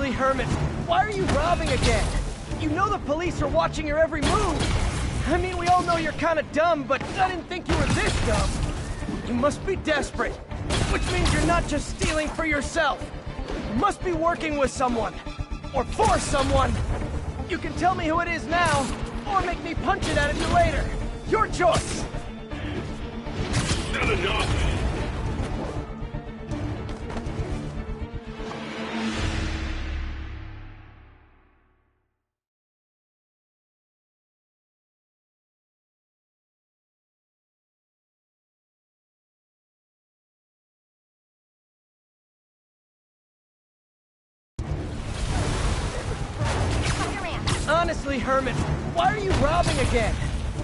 Honestly, Herman, why are you robbing again? You know the police are watching your every move. I mean, we all know you're kind of dumb, but I didn't think you were this dumb. You must be desperate, which means you're not just stealing for yourself. You must be working with someone, or for someone. You can tell me who it is now, or make me punch it out of you later. Your choice. Not enough. Honestly, Herman, why are you robbing again?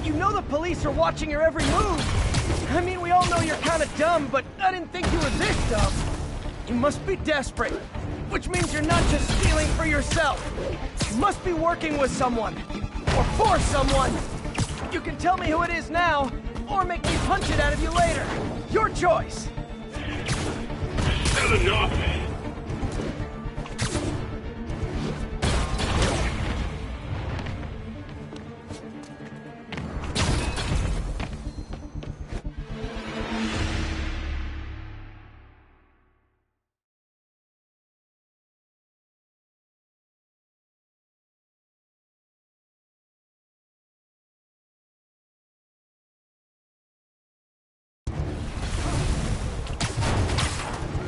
You know the police are watching your every move. I mean, we all know you're kind of dumb, but I didn't think you were this dumb. You must be desperate, which means you're not just stealing for yourself. You must be working with someone, or for someone. You can tell me who it is now, or make me punch it out of you later. Your choice. Not enough.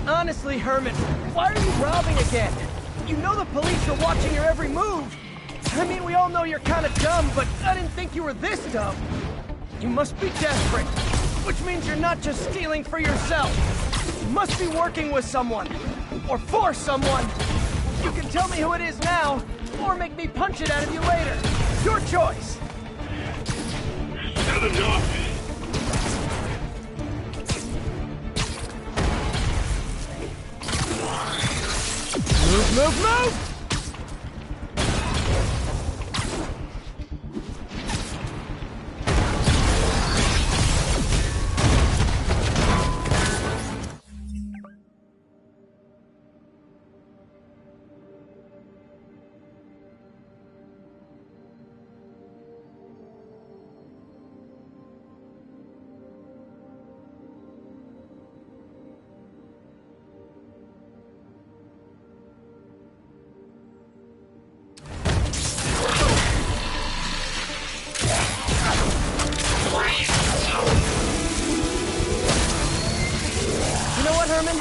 Honestly, Herman, why are you robbing again? You know the police are watching your every move. I mean, we all know you're kind of dumb, but I didn't think you were this dumb. You must be desperate, which means you're not just stealing for yourself. You must be working with someone, or for someone. You can tell me who it is now, or make me punch it out of you later. Your choice. Not enough. Move, move, move! Herman,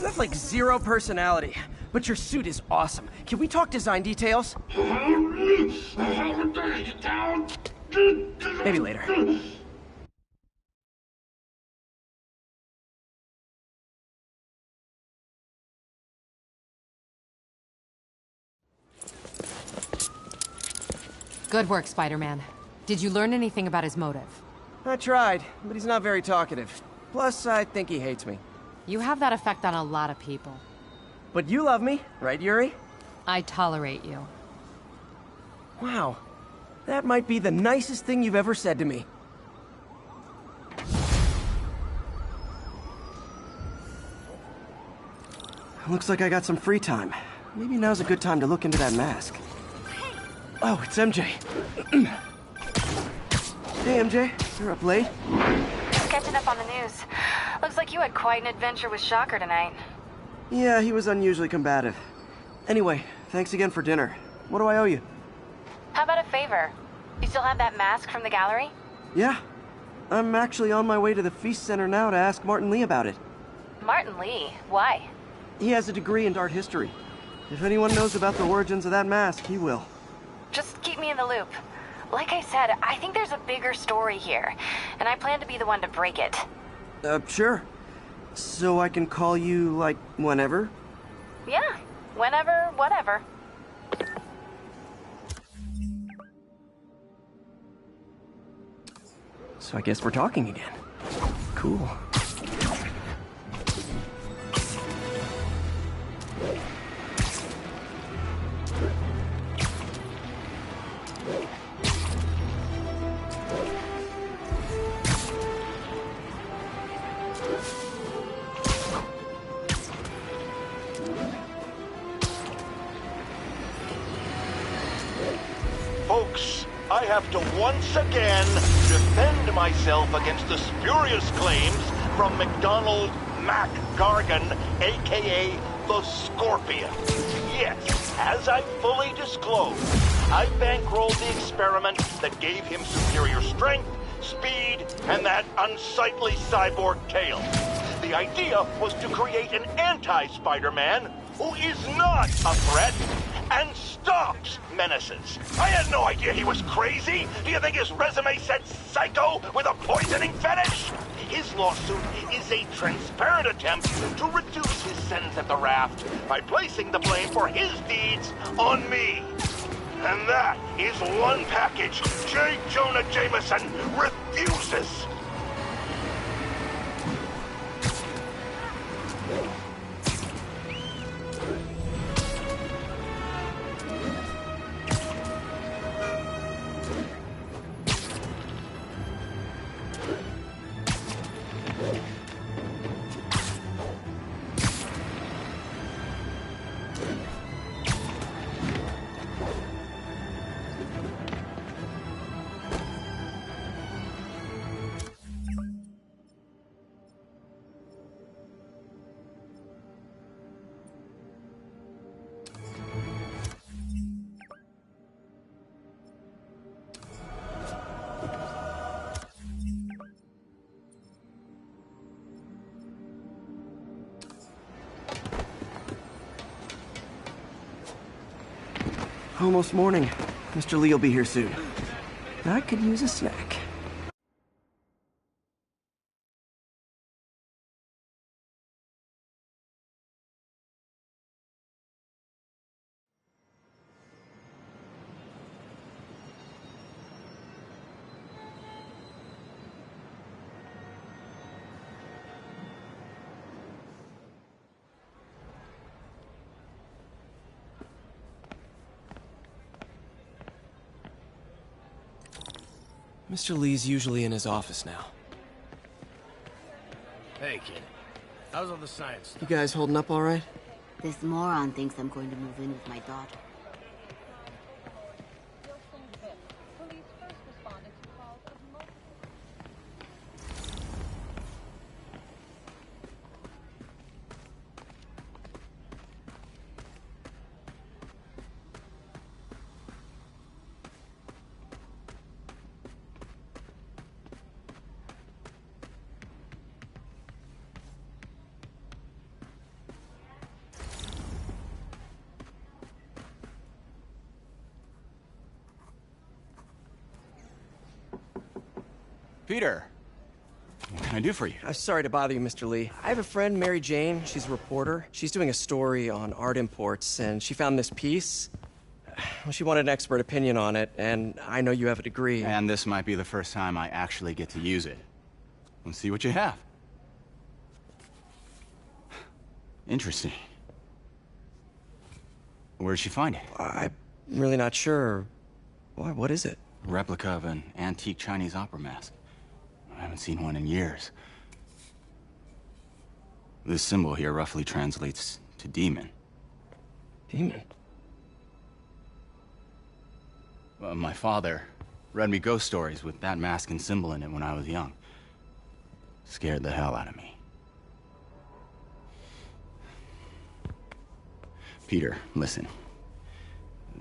you have like zero personality, but your suit is awesome. Can we talk design details? Maybe later. Good work, Spider-Man. Did you learn anything about his motive? I tried, but he's not very talkative. Plus, I think he hates me. You have that effect on a lot of people. But you love me, right, Yuri? I tolerate you. Wow. That might be the nicest thing you've ever said to me. Looks like I got some free time. Maybe now's a good time to look into that mask. Oh, it's MJ. Hey, MJ. You're up late? Just catching up on the news. Looks like you had quite an adventure with Shocker tonight. Yeah, he was unusually combative. Anyway, thanks again for dinner. What do I owe you? How about a favor? You still have that mask from the gallery? Yeah. I'm actually on my way to the Feast Center now to ask Martin Lee about it. Martin Lee? Why? He has a degree in art history. If anyone knows about the origins of that mask, he will. Just keep me in the loop. Like I said, I think there's a bigger story here, and I plan to be the one to break it. Sure. So I can call you, like, whenever? Yeah, whenever, whatever. So I guess we're talking again. Cool. Folks, I have to once again defend myself against the spurious claims from McDonald Mac Gargan, aka the Scorpion. Yes, as I fully disclosed, I bankrolled the experiment that gave him superior strength, speed, and that unsightly cyborg tail. The idea was to create an anti-Spider-Man who is not a threat and stops menaces. I had no idea he was crazy. Do you think his resume said psycho with a poisoning fetish? His lawsuit is a transparent attempt to reduce his sentence at the raft by placing the blame for his deeds on me. And that is one package J. Jonah Jameson refuses. Almost morning. Mr. Lee will be here soon. I could use a snack. Mr. Lee's usually in his office now. Hey, kid. How's all the science stuff? You guys holding up all right? This moron thinks I'm going to move in with my daughter. Peter, what can I do for you? Sorry to bother you, Mr. Lee. I have a friend, Mary Jane. She's a reporter. She's doing a story on art imports, and she found this piece. Well, she wanted an expert opinion on it, and I know you have a degree. And this might be the first time I actually get to use it. Let's see what you have. Interesting. Where did she find it? I'm really not sure. Why, what is it? A replica of an antique Chinese opera mask. I haven't seen one in years. This symbol here roughly translates to demon. Demon? Well, my father read me ghost stories with that mask and symbol in it when I was young. Scared the hell out of me. Peter, listen.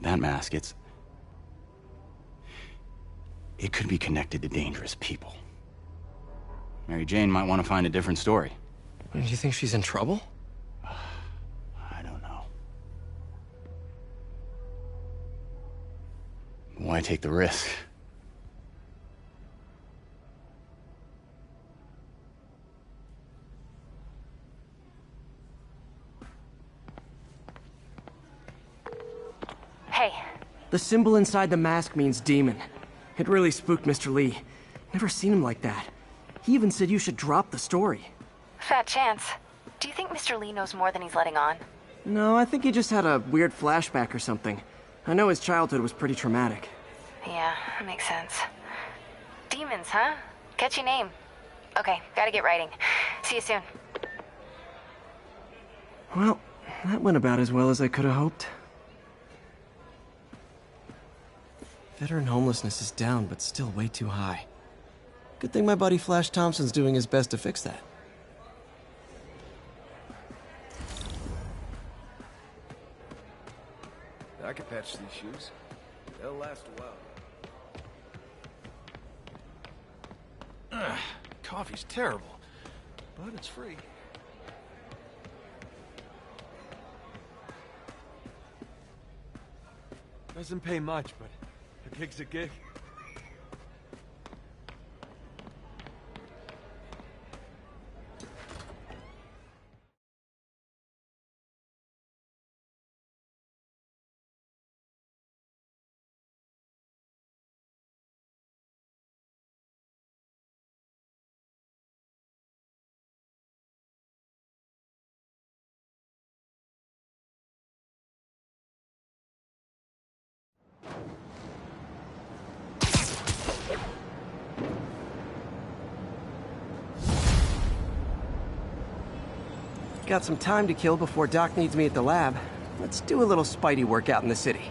That mask, it could be connected to dangerous people. Mary Jane might want to find a different story. Do you think she's in trouble? I don't know. Why take the risk? Hey. The symbol inside the mask means demon. It really spooked Mr. Lee. Never seen him like that. He even said you should drop the story. Fat chance. Do you think Mr. Lee knows more than he's letting on? No, I think he just had a weird flashback or something. I know his childhood was pretty traumatic. Yeah, that makes sense. Demons, huh? Catchy name. Okay, gotta get writing. See you soon. Well, that went about as well as I could have hoped. Veteran homelessness is down, but still way too high. Good thing my buddy Flash Thompson's doing his best to fix that. I could patch these shoes. They'll last a while. Coffee's terrible, but it's free. Doesn't pay much, but a gig's a gig. Got some time to kill before Doc needs me at the lab. Let's do a little Spidey work out in the city.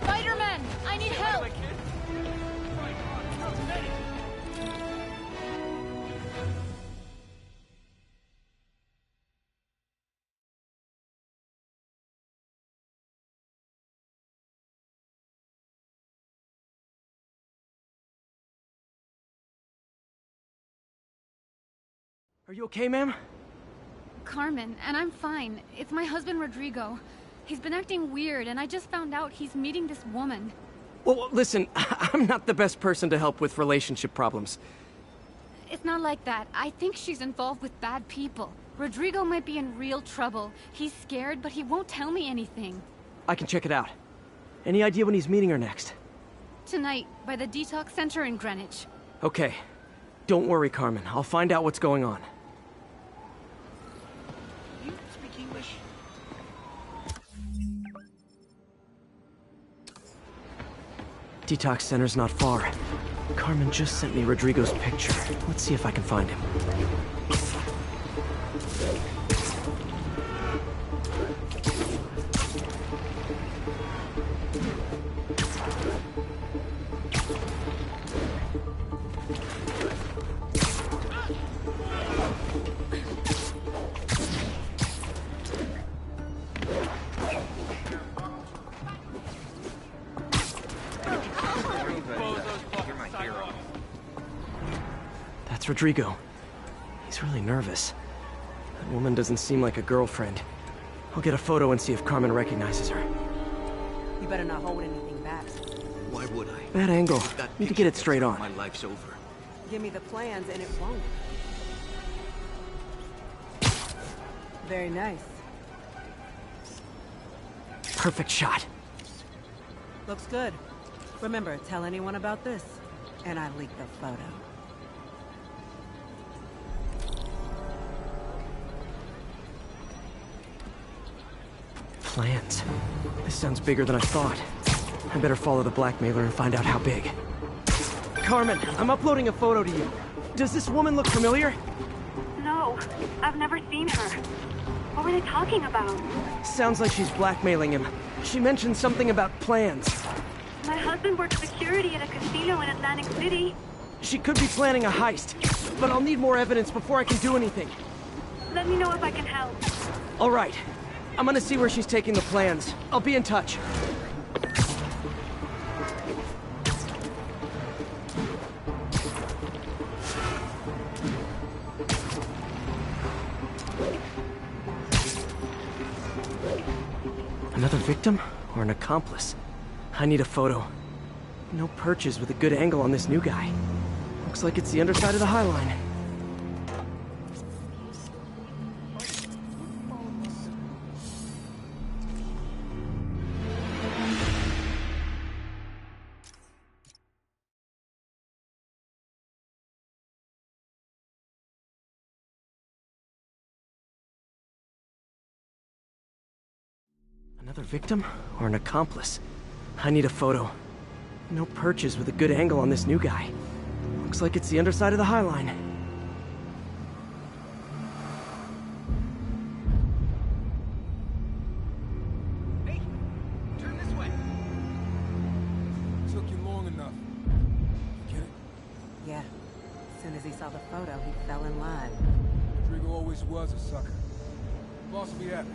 Spiderman! I need help! Are you okay, ma'am? Carmen, and I'm fine. It's my husband, Rodrigo. He's been acting weird, and I just found out he's meeting this woman. Well, listen, I'm not the best person to help with relationship problems. It's not like that. I think she's involved with bad people. Rodrigo might be in real trouble. He's scared, but he won't tell me anything. I can check it out. Any idea when he's meeting her next? Tonight, by the detox center in Greenwich. Okay. Don't worry, Carmen. I'll find out what's going on. You speak English? Detox center's not far. Carmen just sent me Rodrigo's picture. Let's see if I can find him. That's Rodrigo. He's really nervous. That woman doesn't seem like a girlfriend. I'll get a photo and see if Carmen recognizes her. You better not hold anything back. Why would I? Bad angle. If that Need to get it picture straight gets out, on. My life's over. Give me the plans and it won't. Very nice. Perfect shot. Looks good. Remember, tell anyone about this, and I leak the photo. Plans. This sounds bigger than I thought. I better follow the blackmailer and find out how big. Carmen, I'm uploading a photo to you. Does this woman look familiar? No, I've never seen her. What were they talking about? Sounds like she's blackmailing him. She mentioned something about plans. My husband works security at a casino in Atlantic City. She could be planning a heist, but I'll need more evidence before I can do anything. Let me know if I can help. All right. I'm gonna see where she's taking the plans. I'll be in touch. Another victim or an accomplice? I need a photo. No perches with a good angle on this new guy. Looks like it's the underside of the High Line. Another victim or an accomplice? I need a photo. No perches with a good angle on this new guy. Looks like it's the underside of the High Line. Hey, turn this way. Took you long enough. You get it? Yeah. As soon as he saw the photo, he fell in line. Rodrigo always was a sucker. Boss will be happy.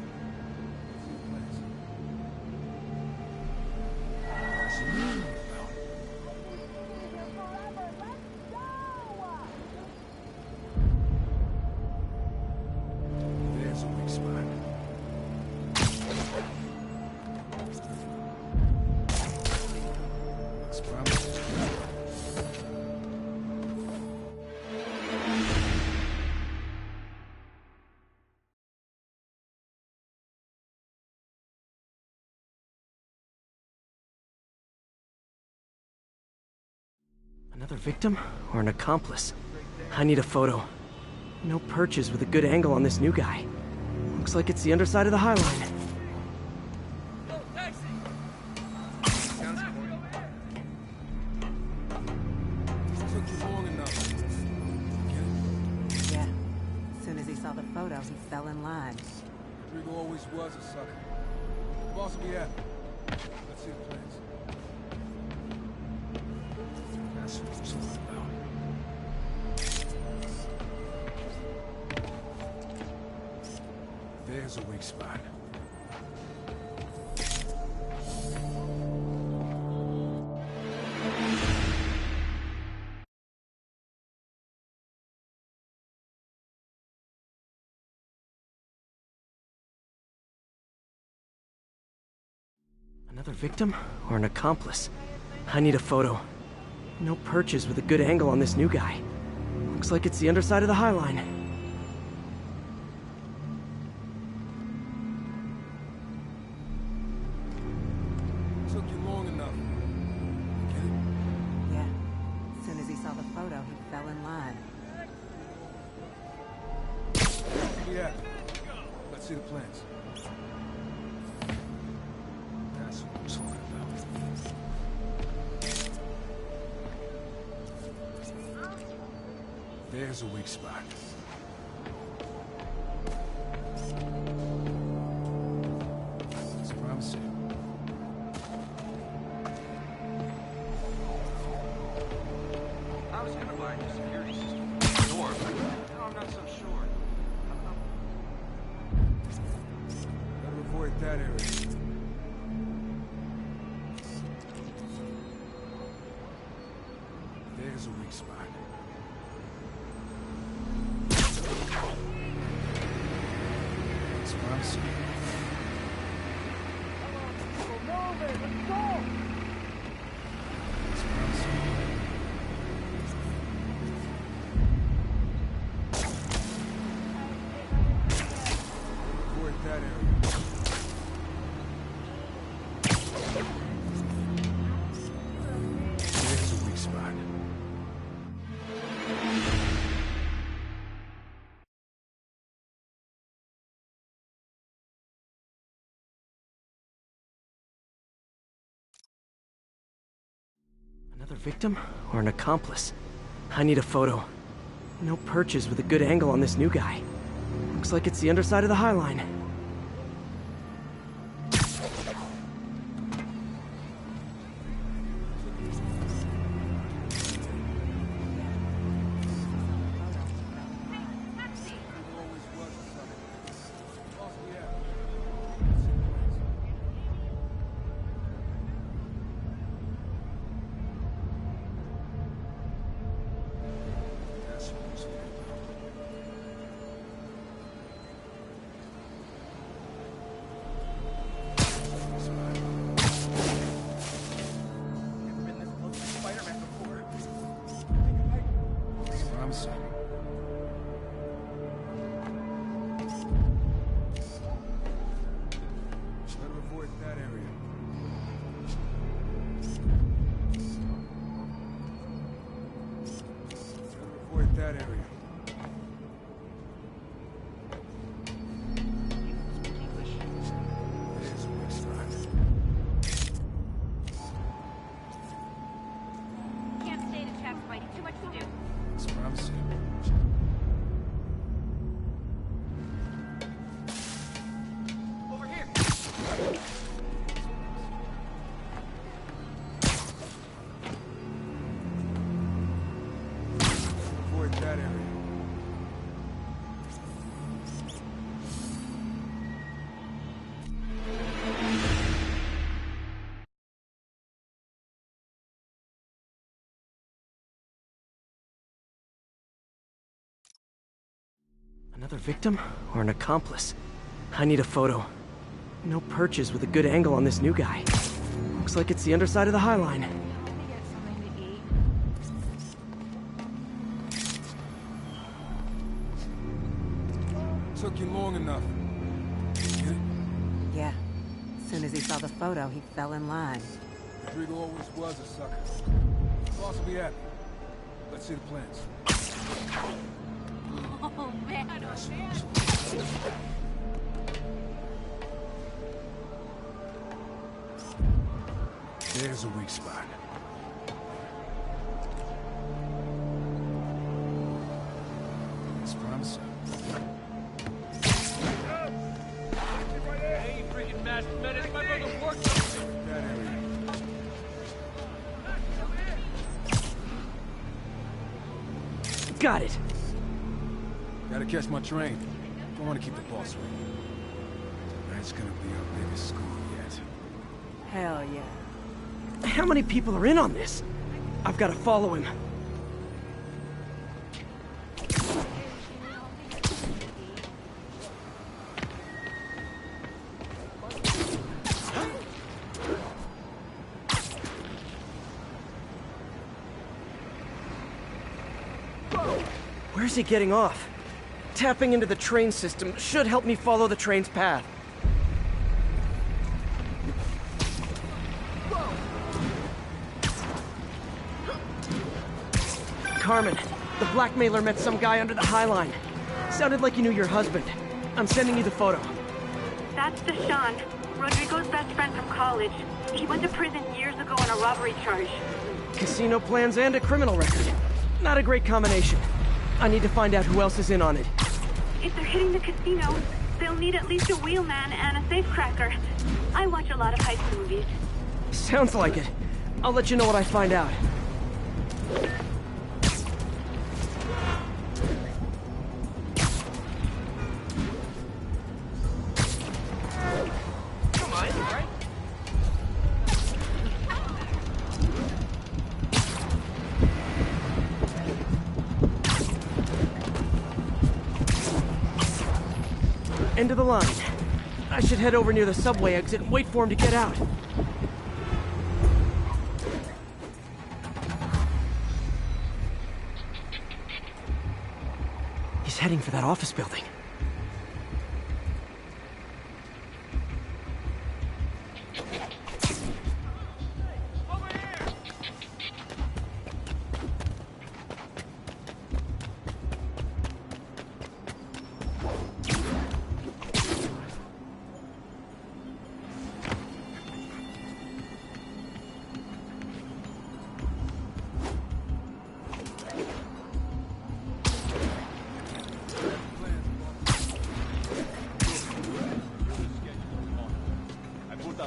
There's a weak spot. Looks promising. Another victim or an accomplice? I need a photo. No perches with a good angle on this new guy. Looks like it's the underside of the High Line. Took you long enough. Get it? Yeah. As soon as he saw the photo, he fell in line. Rodrigo always was a sucker. Boss will be happy. Let's see the plans. That's what it's all about. There's a weak spot. Another victim or an accomplice? I need a photo. No perches with a good angle on this new guy. Looks like it's the underside of the High Line. Took you long enough. Get it? Yeah. As soon as he saw the photo, he fell in line. Yeah. Let's see the plans. That's what I'm talking about. There's a weak spot. It's promising. I was gonna buy a new security system for the door, but now I'm not so sure. Gotta avoid that area. There's a weak spot. It's promising. It's promising. Avoid that area. There's a weak spot. Another victim or an accomplice? I need a photo. No perches with a good angle on this new guy. Looks like it's the underside of the High Line. Another victim or an accomplice? I need a photo. No perches with a good angle on this new guy. Looks like it's the underside of the High Line. Took you long enough. Get it? Yeah. As soon as he saw the photo, he fell in line. Rodrigo always was a sucker. Boss will be happy. Let's see the plans. Oh, man, oh, man. There's a weak spot. It's promising. Hey, freaking masked menace, my brother's working. That area. Got it! Gotta catch my train. Don't want to keep the boss waiting. Tonight's gonna be our biggest school yet. Hell yeah. How many people are in on this? I've got to follow him. Where's he getting off? Tapping into the train system should help me follow the train's path. Carmen, the blackmailer met some guy under the High Line. Sounded like he knew your husband. I'm sending you the photo. That's Deshaun, Rodrigo's best friend from college. He went to prison years ago on a robbery charge. Casino plans and a criminal record. Not a great combination. I need to find out who else is in on it. If they're hitting the casino, they'll need at least a wheelman and a safecracker. I watch a lot of heist movies. Sounds like it. I'll let you know what I find out. Come on, right? End of the line. I should head over near the subway exit and wait for him to get out. He's heading for that office building.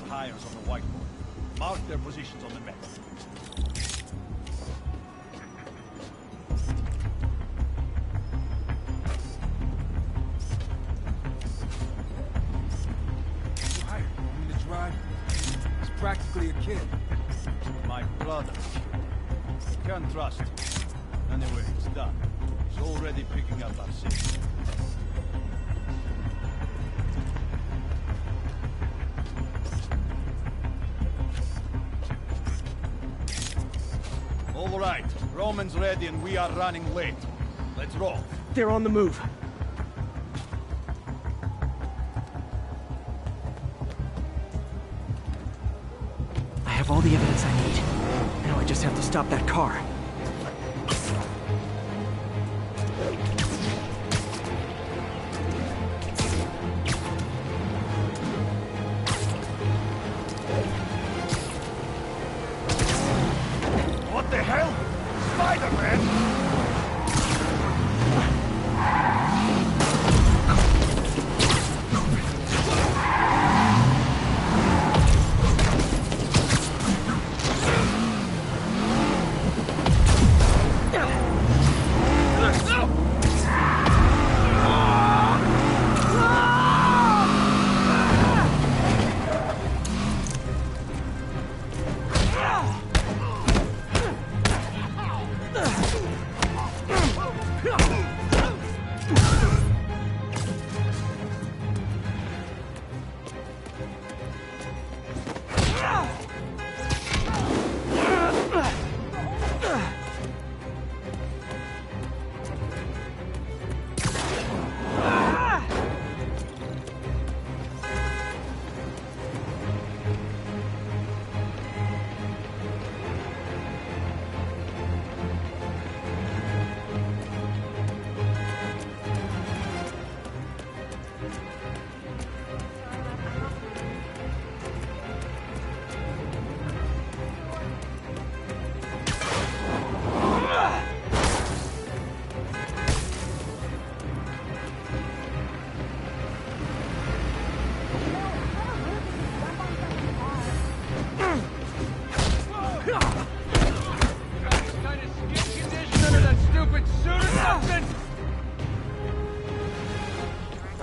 Hires on the whiteboard. Mark their positions on the map. You hired me to drive? He's practically a kid. My brother. Can't trust him. Anyway, it's done. He's already picking up our city. All right, Roman's ready and we are running late. Let's roll. They're on the move. I have all the evidence I need. Now I just have to stop that car. What the hell? Spiderman!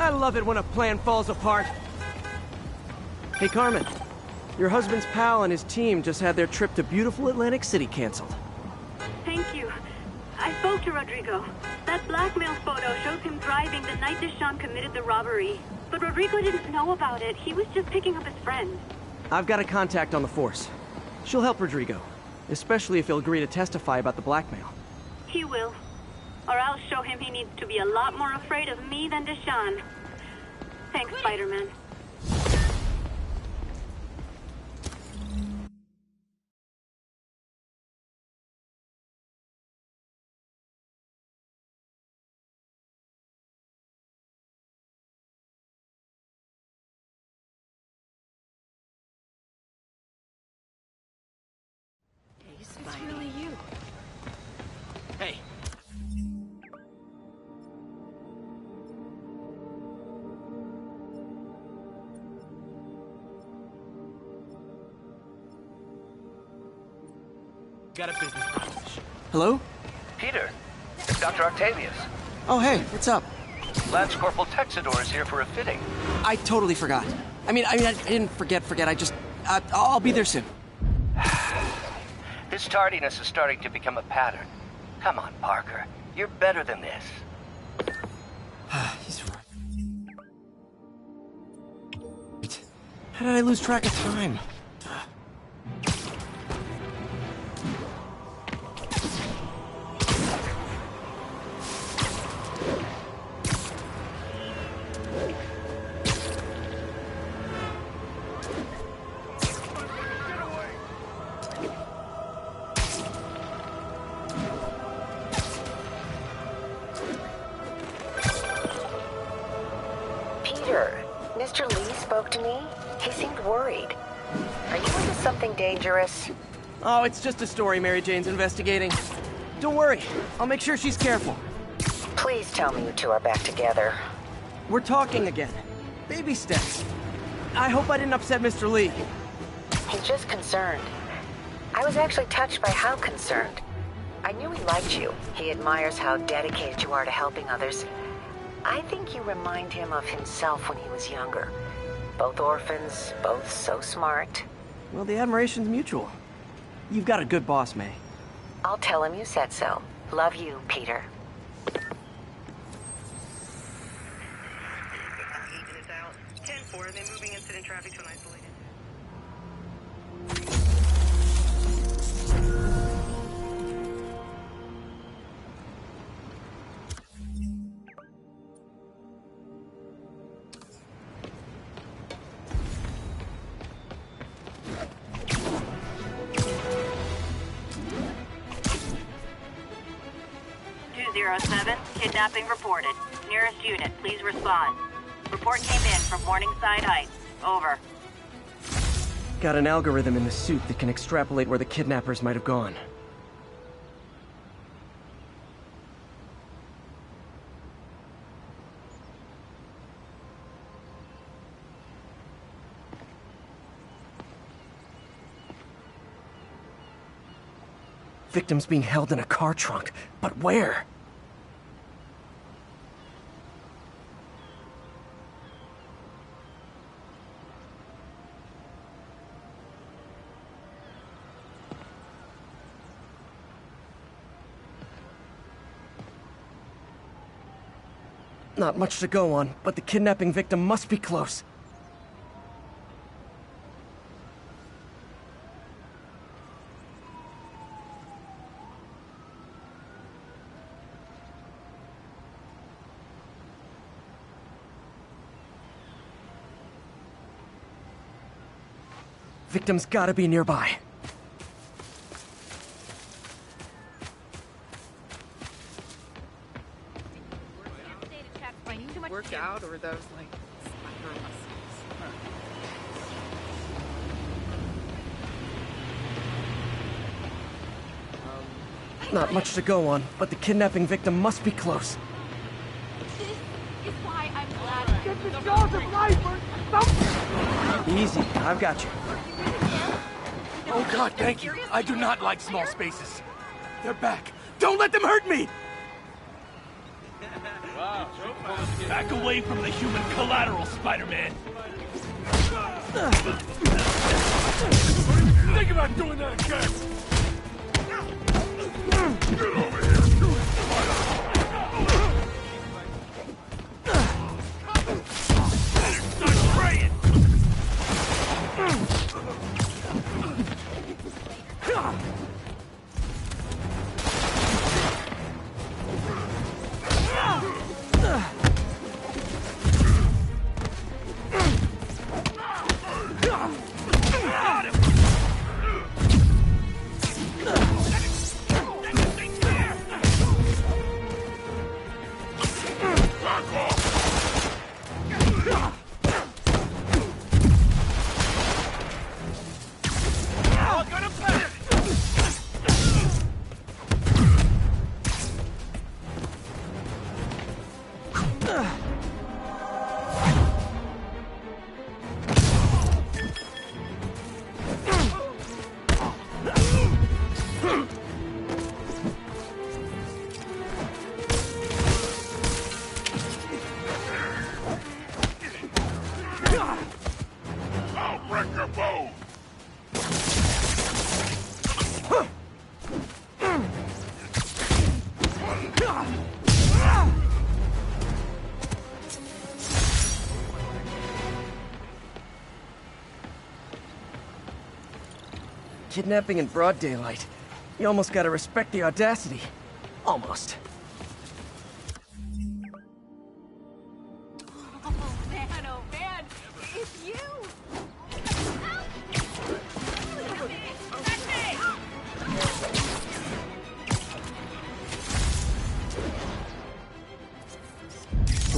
I love it when a plan falls apart. Hey, Carmen. Your husband's pal and his team just had their trip to beautiful Atlantic City canceled. Thank you. I spoke to Rodrigo. That blackmail photo shows him driving the night Deshawn committed the robbery. But Rodrigo didn't know about it. He was just picking up his friend. I've got a contact on the force. She'll help Rodrigo, especially if he'll agree to testify about the blackmail. He will. Or I'll show him he needs to be a lot more afraid of me than Deshawn. Thanks, Spiderman. It's really you. Hey. Got a business proposition. Hello? Peter, it's Dr. Octavius. Oh, hey, what's up? Lance Corporal Texador is here for a fitting. I totally forgot. I didn't forget. I'll be there soon. This tardiness is starting to become a pattern. Come on, Parker. You're better than this. He's right. How did I lose track of time? Mr. Lee spoke to me. He seemed worried. Are you into something dangerous? Oh, it's just a story Mary Jane's investigating. Don't worry, I'll make sure she's careful. Please tell me you two are back together. We're talking again. Baby steps. I hope I didn't upset Mr. Lee. He's just concerned. I was actually touched by how concerned. I knew he liked you. He admires how dedicated you are to helping others. I think you remind him of himself when he was younger. Both orphans, both so smart. Well, the admiration's mutual. You've got a good boss, May. I'll tell him you said so. Love you, Peter. 10-4, then moving incident traffic to an isolated. Kidnapping reported. Nearest unit, please respond. Report came in from Morningside Heights. Over. Got an algorithm in the suit that can extrapolate where the kidnappers might have gone. Victims being held in a car trunk, but where? Not much to go on, but the kidnapping victim must be close. Victim's gotta be nearby. Work out, or those like spider muscles? Not much to go on, but the kidnapping victim must be close. This is why I'm glad. Get the jaws of life or something! Easy, I've got you. Oh God, thank you. I do not like small spaces. They're back. Don't let them hurt me! Back away from the human collateral, Spider-Man! Think about doing that again! Get over here, you Start praying! Kidnapping in broad daylight. You almost gotta respect the audacity. Almost. Oh man, it's you!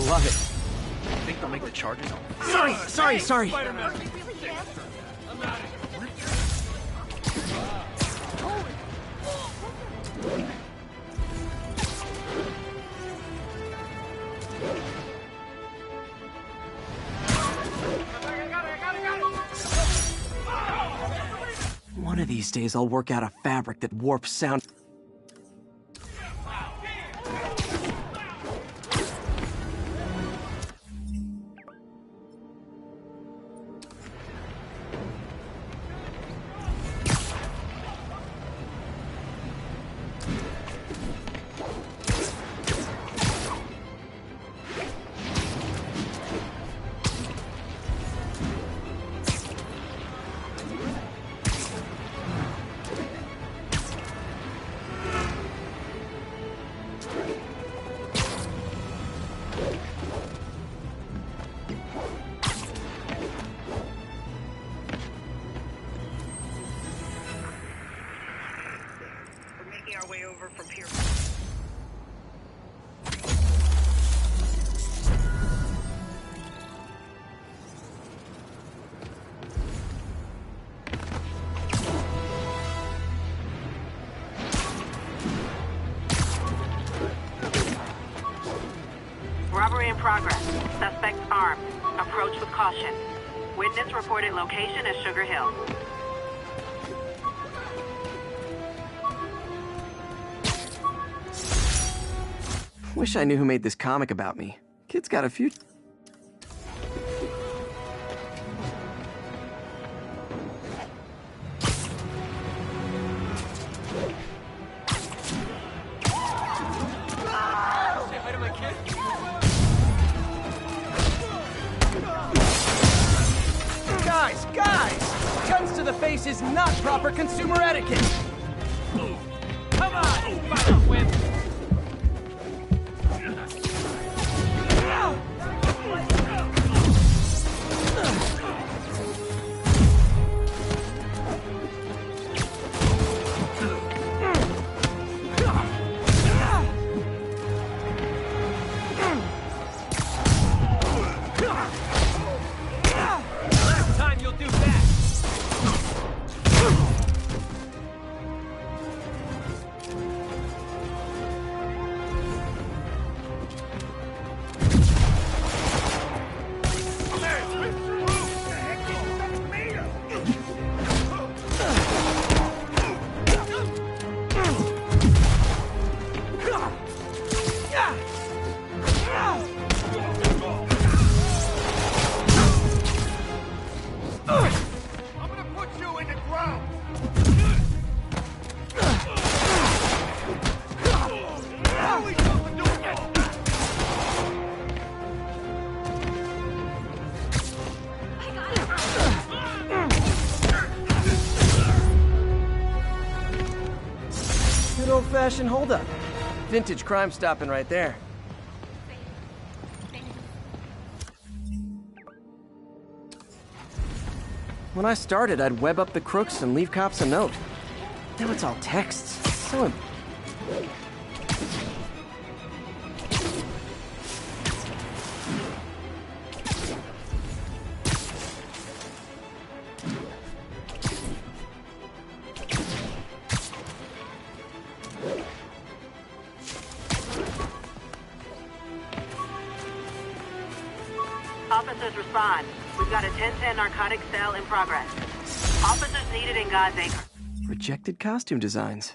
Love it. I think they'll make the charges on. Sorry. Spider-Man. One of these days I'll work out a fabric that warps sound. Robbery in progress. Suspect armed. Approach with caution. Witness reported location as Sugar Hill. Wish I knew who made this comic about me. Kid's got a few. Guys! Guns to the face is not proper consumer etiquette! Come on, Spider-Web! old-fashioned holdup. Vintage crime stopping right there. When I started, I'd web up the crooks and leave cops a note. Now it's all texts. So... Officers respond. We've got a 1010 narcotics cell in progress. Officers needed in God's Acre. Rejected costume designs.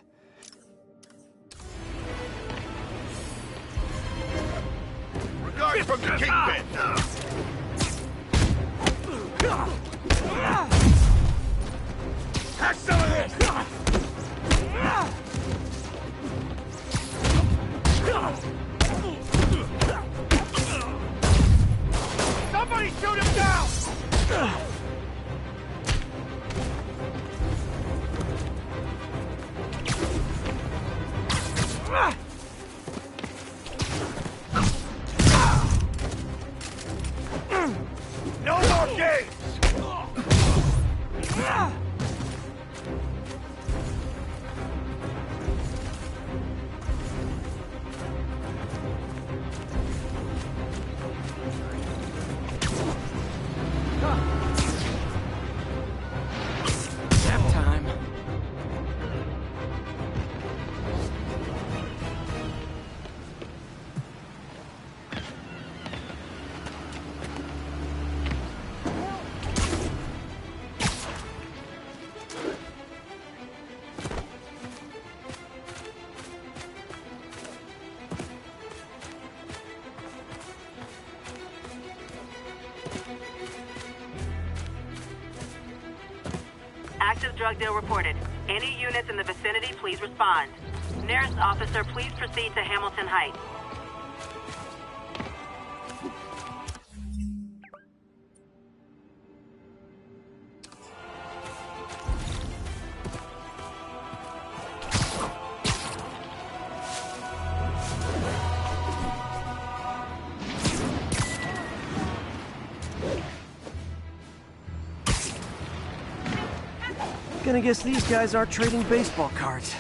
Regard from the kingpin! Have some of this! Somebody shoot him down! No more games! Nap time. Active drug deal reported. Any units in the vicinity, please respond. Nearest officer, please proceed to Hamilton Heights. Gonna guess these guys are trading baseball cards.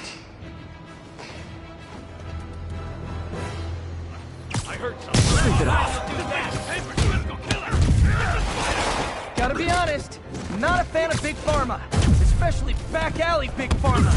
I heard something. Sleep it off. Gotta be honest, not a fan of Big Pharma. Especially back alley Big Pharma.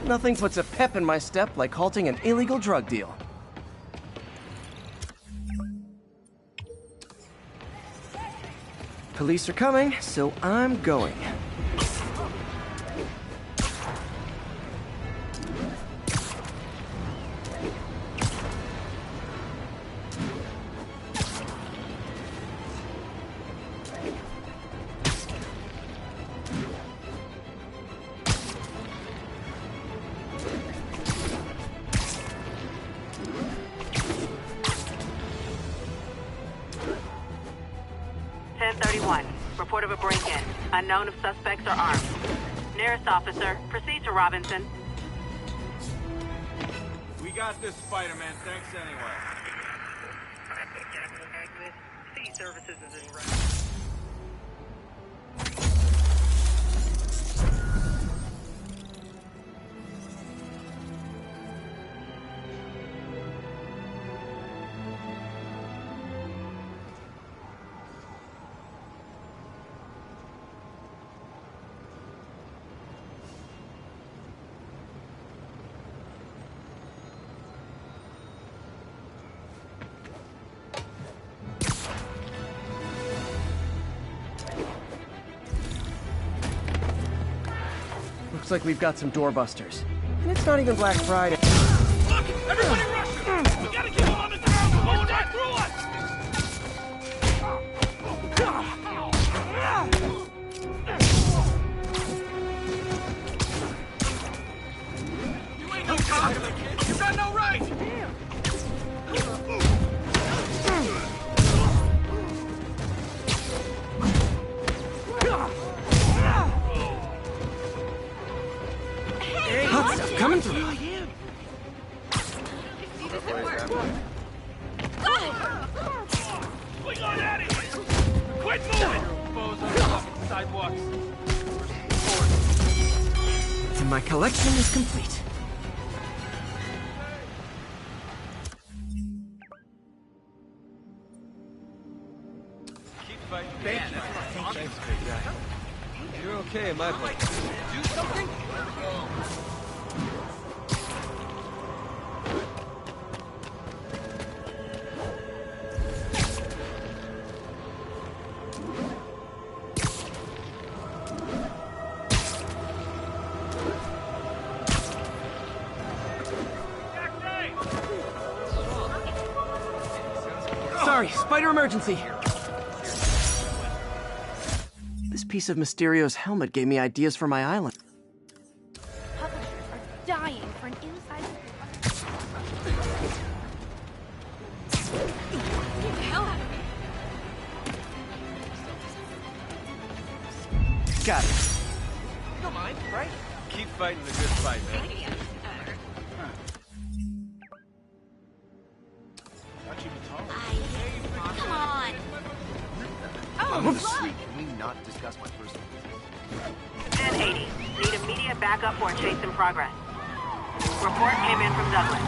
Nothing puts a pep in my step like halting an illegal drug deal. Police are coming, so I'm going. Report of a break-in. Unknown if suspects are armed. Nearest officer, proceed to Robinson. We got this, Spider-Man. Thanks anyway. C services is in route. Looks like we've got some doorbusters. And it's not even Black Friday. Look! Everybody rush! We gotta keep them on the ground! We're going right through us! You ain't no cop! You got no right! Hey, hot stuff coming through. We got out of here! Quit moving! Bozos, sidewalks. And my collection is complete. Keep fighting. Thanks, big guy. You're okay in my book. Do something? Sorry, spider emergency. This piece of Mysterio's helmet gave me ideas for my island. Publishers are dying for an inside. Get the hell out of me. Got it. You don't mind, right? Keep fighting the good fight, man. Come on! Oh, Sweet, can we not discuss my personal business? 1080. Need immediate backup for a chase in progress. Report came in from Douglas.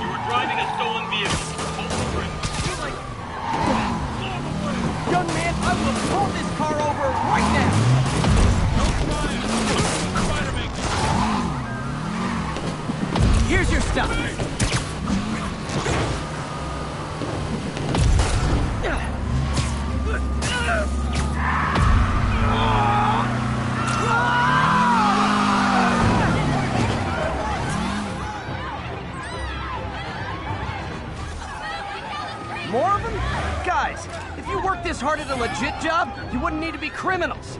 You were driving a stolen vehicle. Young man, I will pull this car over right now! Here's your stuff. More of them? Guys, if you worked this hard at a legit job, you wouldn't need to be criminals.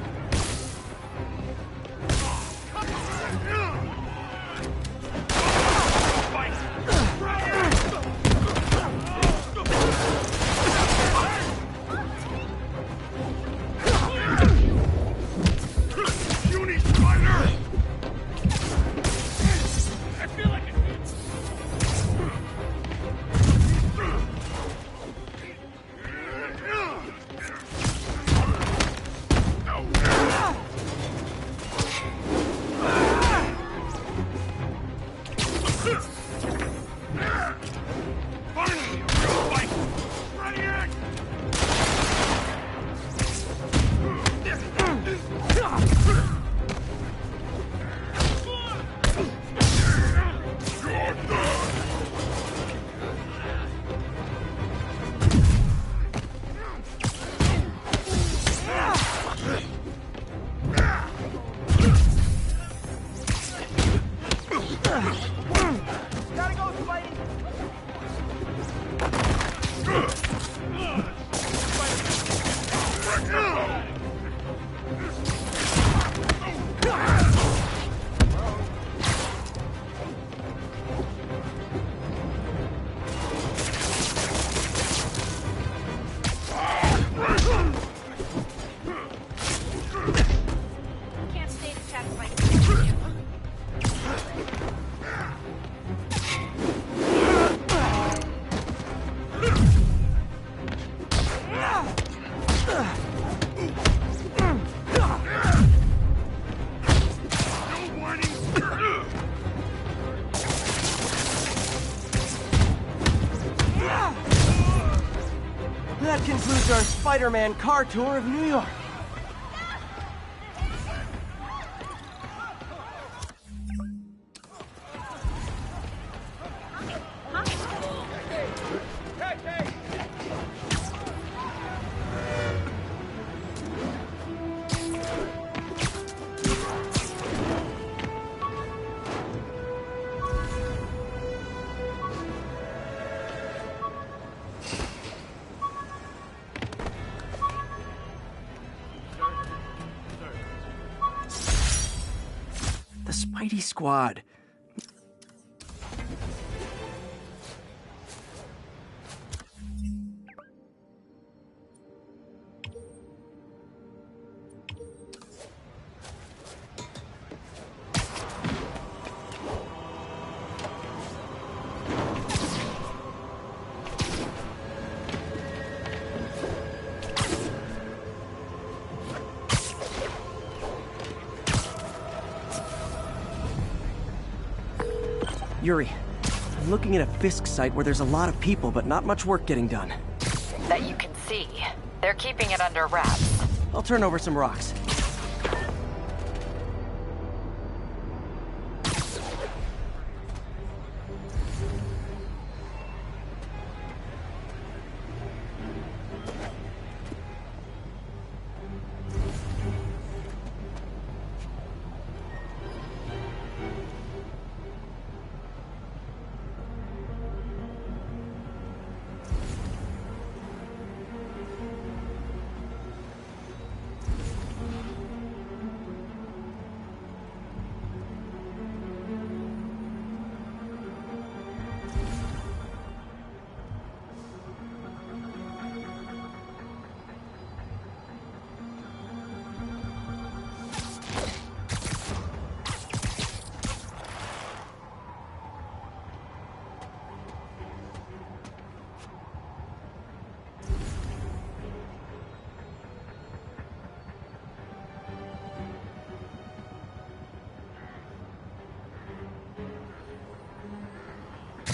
Spider-Man car tour of New York. The Spidey Squad. Yuri, I'm looking at a Fisk site where there's a lot of people, but not much work getting done. That you can see. They're keeping it under wraps. I'll turn over some rocks.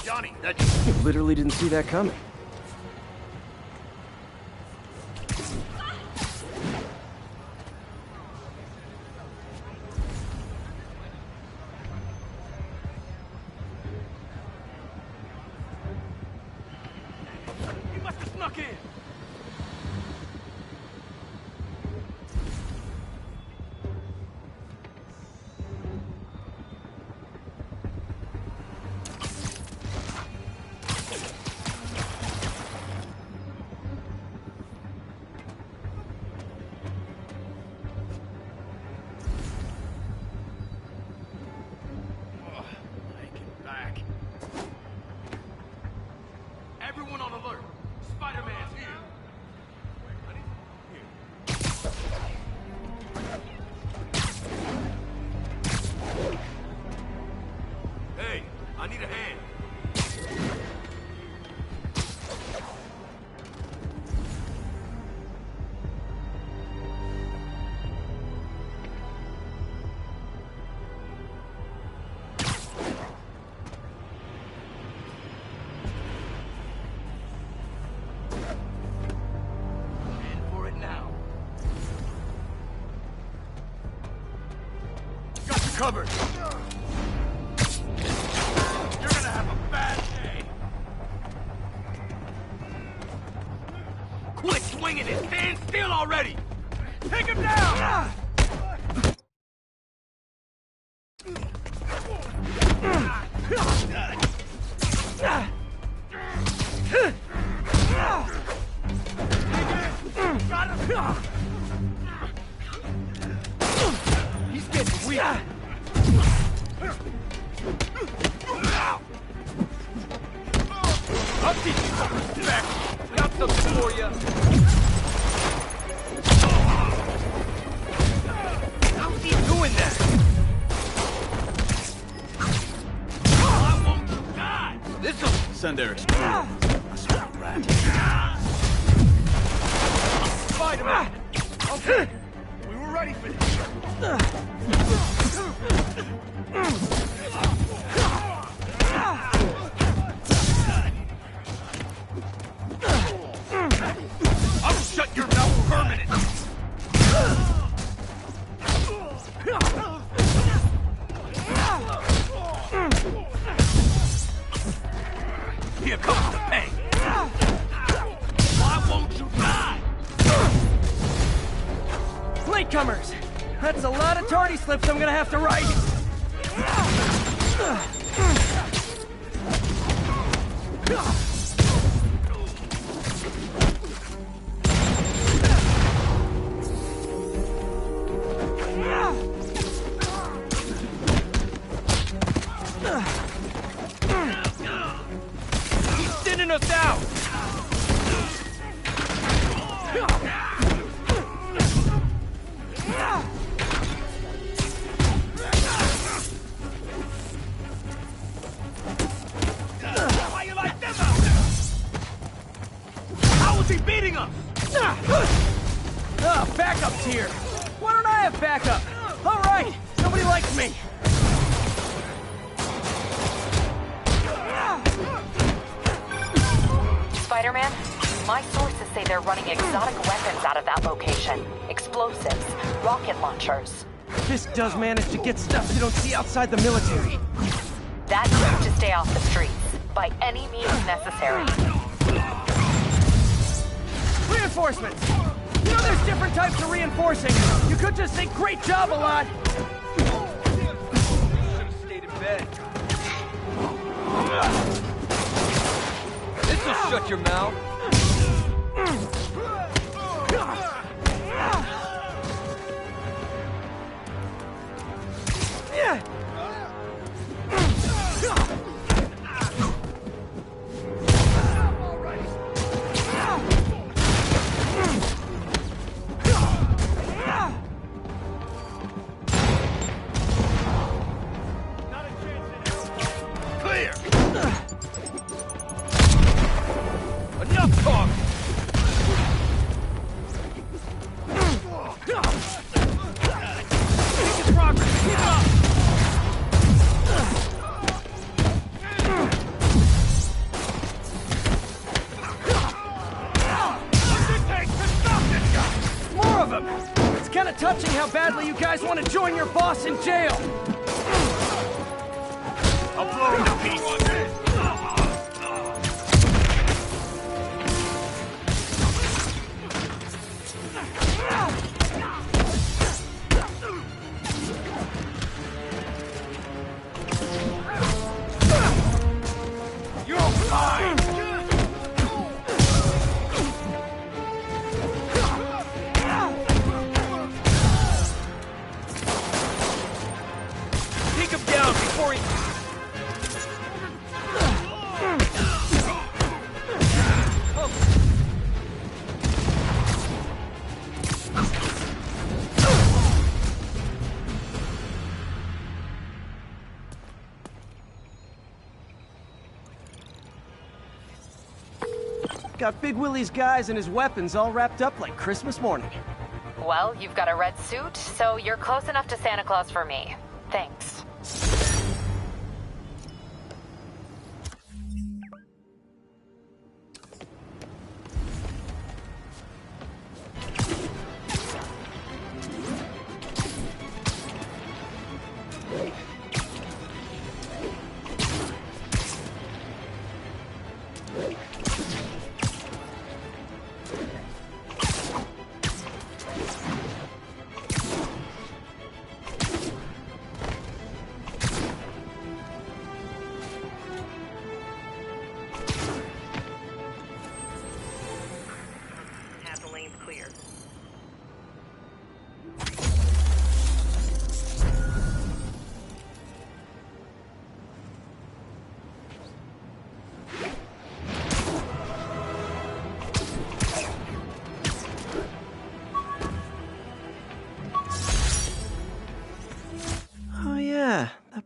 Johnny, that... Literally didn't see that coming. He must have snuck in. Everyone on alert. Spider-Man's here. Hey, I need a hand. Covered. You're gonna have a bad day. Quit swinging it. Stand still already. Take him down. He's getting weak. I'll teach you some respect. Got something for you. How's he doing that? I won't die. This'll send their experience. Rat. Spider-Man. Okay. We were ready for this. I'll shut your mouth. That's a lot of tardy slips I'm gonna have to write. He's thinning us out. Why you like them out? How was he beating us? Backup's here. Why don't I have backup? All right, nobody likes me. Spider-Man, my sources say they're running exotic weapons out of that location. Explosives, rocket launchers. Fisk does manage to get stuff you don't see outside the military. That needs to stay off the streets, by any means necessary. Reinforcements! You know there's different types of reinforcing. You could just say, great job a lot. Should've stayed in bed. This'll shut your mouth. Enough talk! Making progress! Keep it up! What's it take to stop this guy? More of them! It's kind of touching how badly you guys want to join your boss in jail. I'll blow him to pieces. Got Big Willie's guys and his weapons all wrapped up like Christmas morning. Well, you've got a red suit, so you're close enough to Santa Claus for me. Thanks.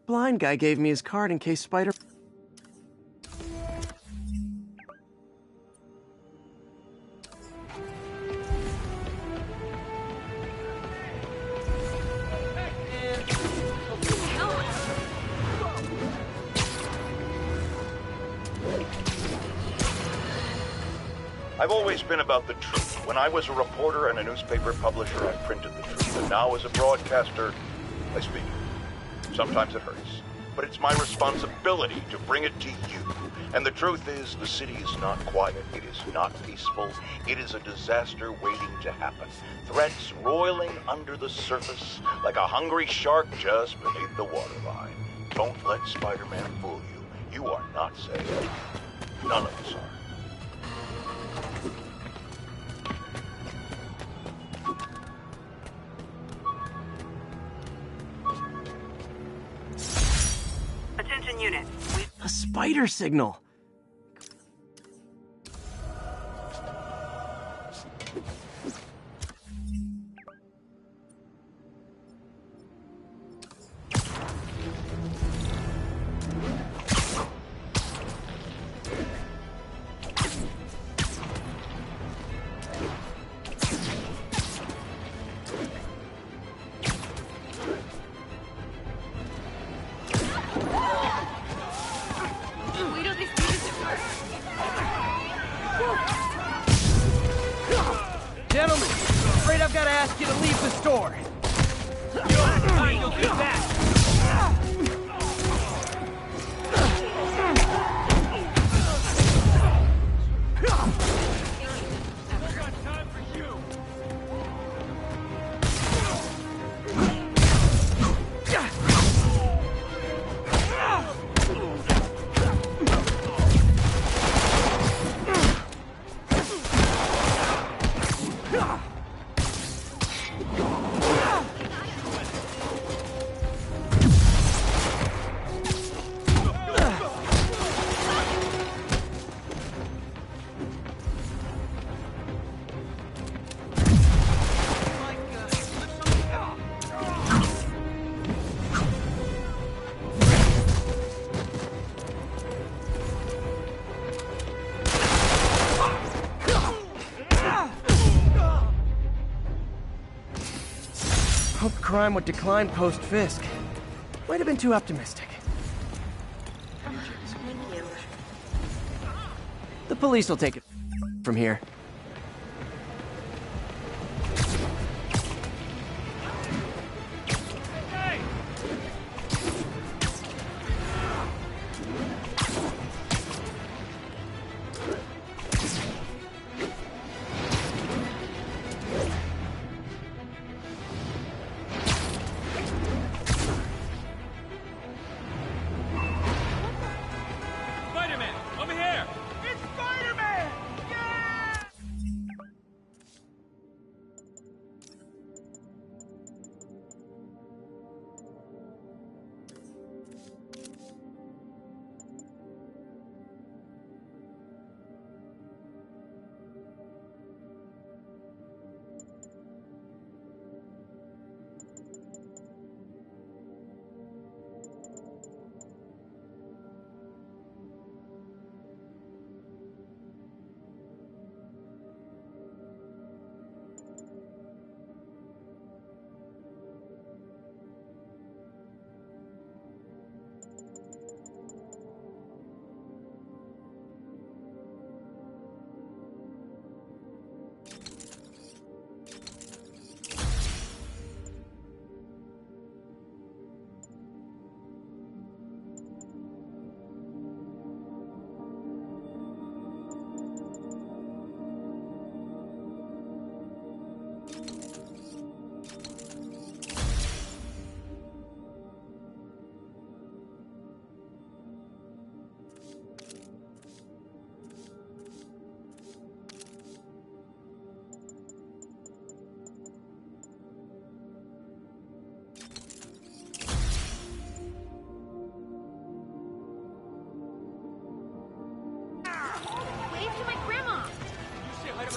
Blind guy gave me his card in case Spider... I've always been about the truth. When I was a reporter and a newspaper publisher, I printed the truth. And now as a broadcaster, I speak. Sometimes it hurts. but it's my responsibility to bring it to you. And the truth is, the city is not quiet. It is not peaceful. It is a disaster waiting to happen. Threats roiling under the surface like a hungry shark just beneath the waterline. Don't let Spider-Man fool you. You are not safe. None of us are. Attention unit. A spider signal. Gentlemen, afraid I've got to ask you to leave the store. You'll do that. Hoped crime would decline post-Fisk. Might have been too optimistic. The police will take it from here. Spider-Man, over here! It's Spider-Man!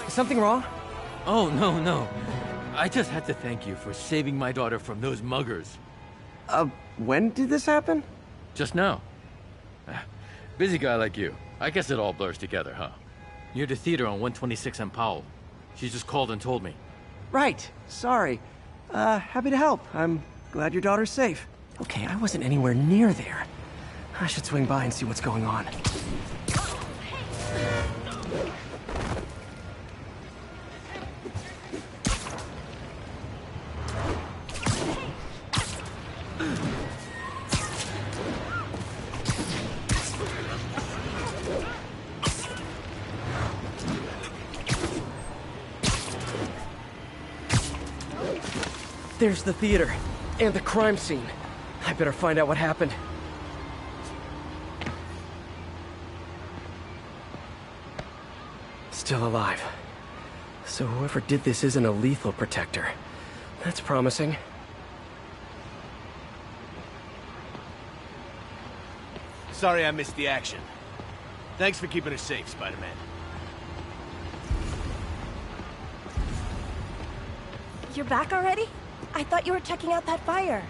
Is something wrong? Oh, no. I just had to thank you for saving my daughter from those muggers. When did this happen? Just now. Busy guy like you. I guess it all blurs together, huh? Near the theater on 126 and Powell. She just called and told me. Right. Sorry. Happy to help. I'm glad your daughter's safe. Okay, I wasn't anywhere near there. I should swing by and see what's going on. There's the theater. And the crime scene. I better find out what happened. Still alive. So whoever did this isn't a lethal protector. That's promising. Sorry I missed the action. Thanks for keeping us safe, Spider-Man. You're back already? I thought you were checking out that fire.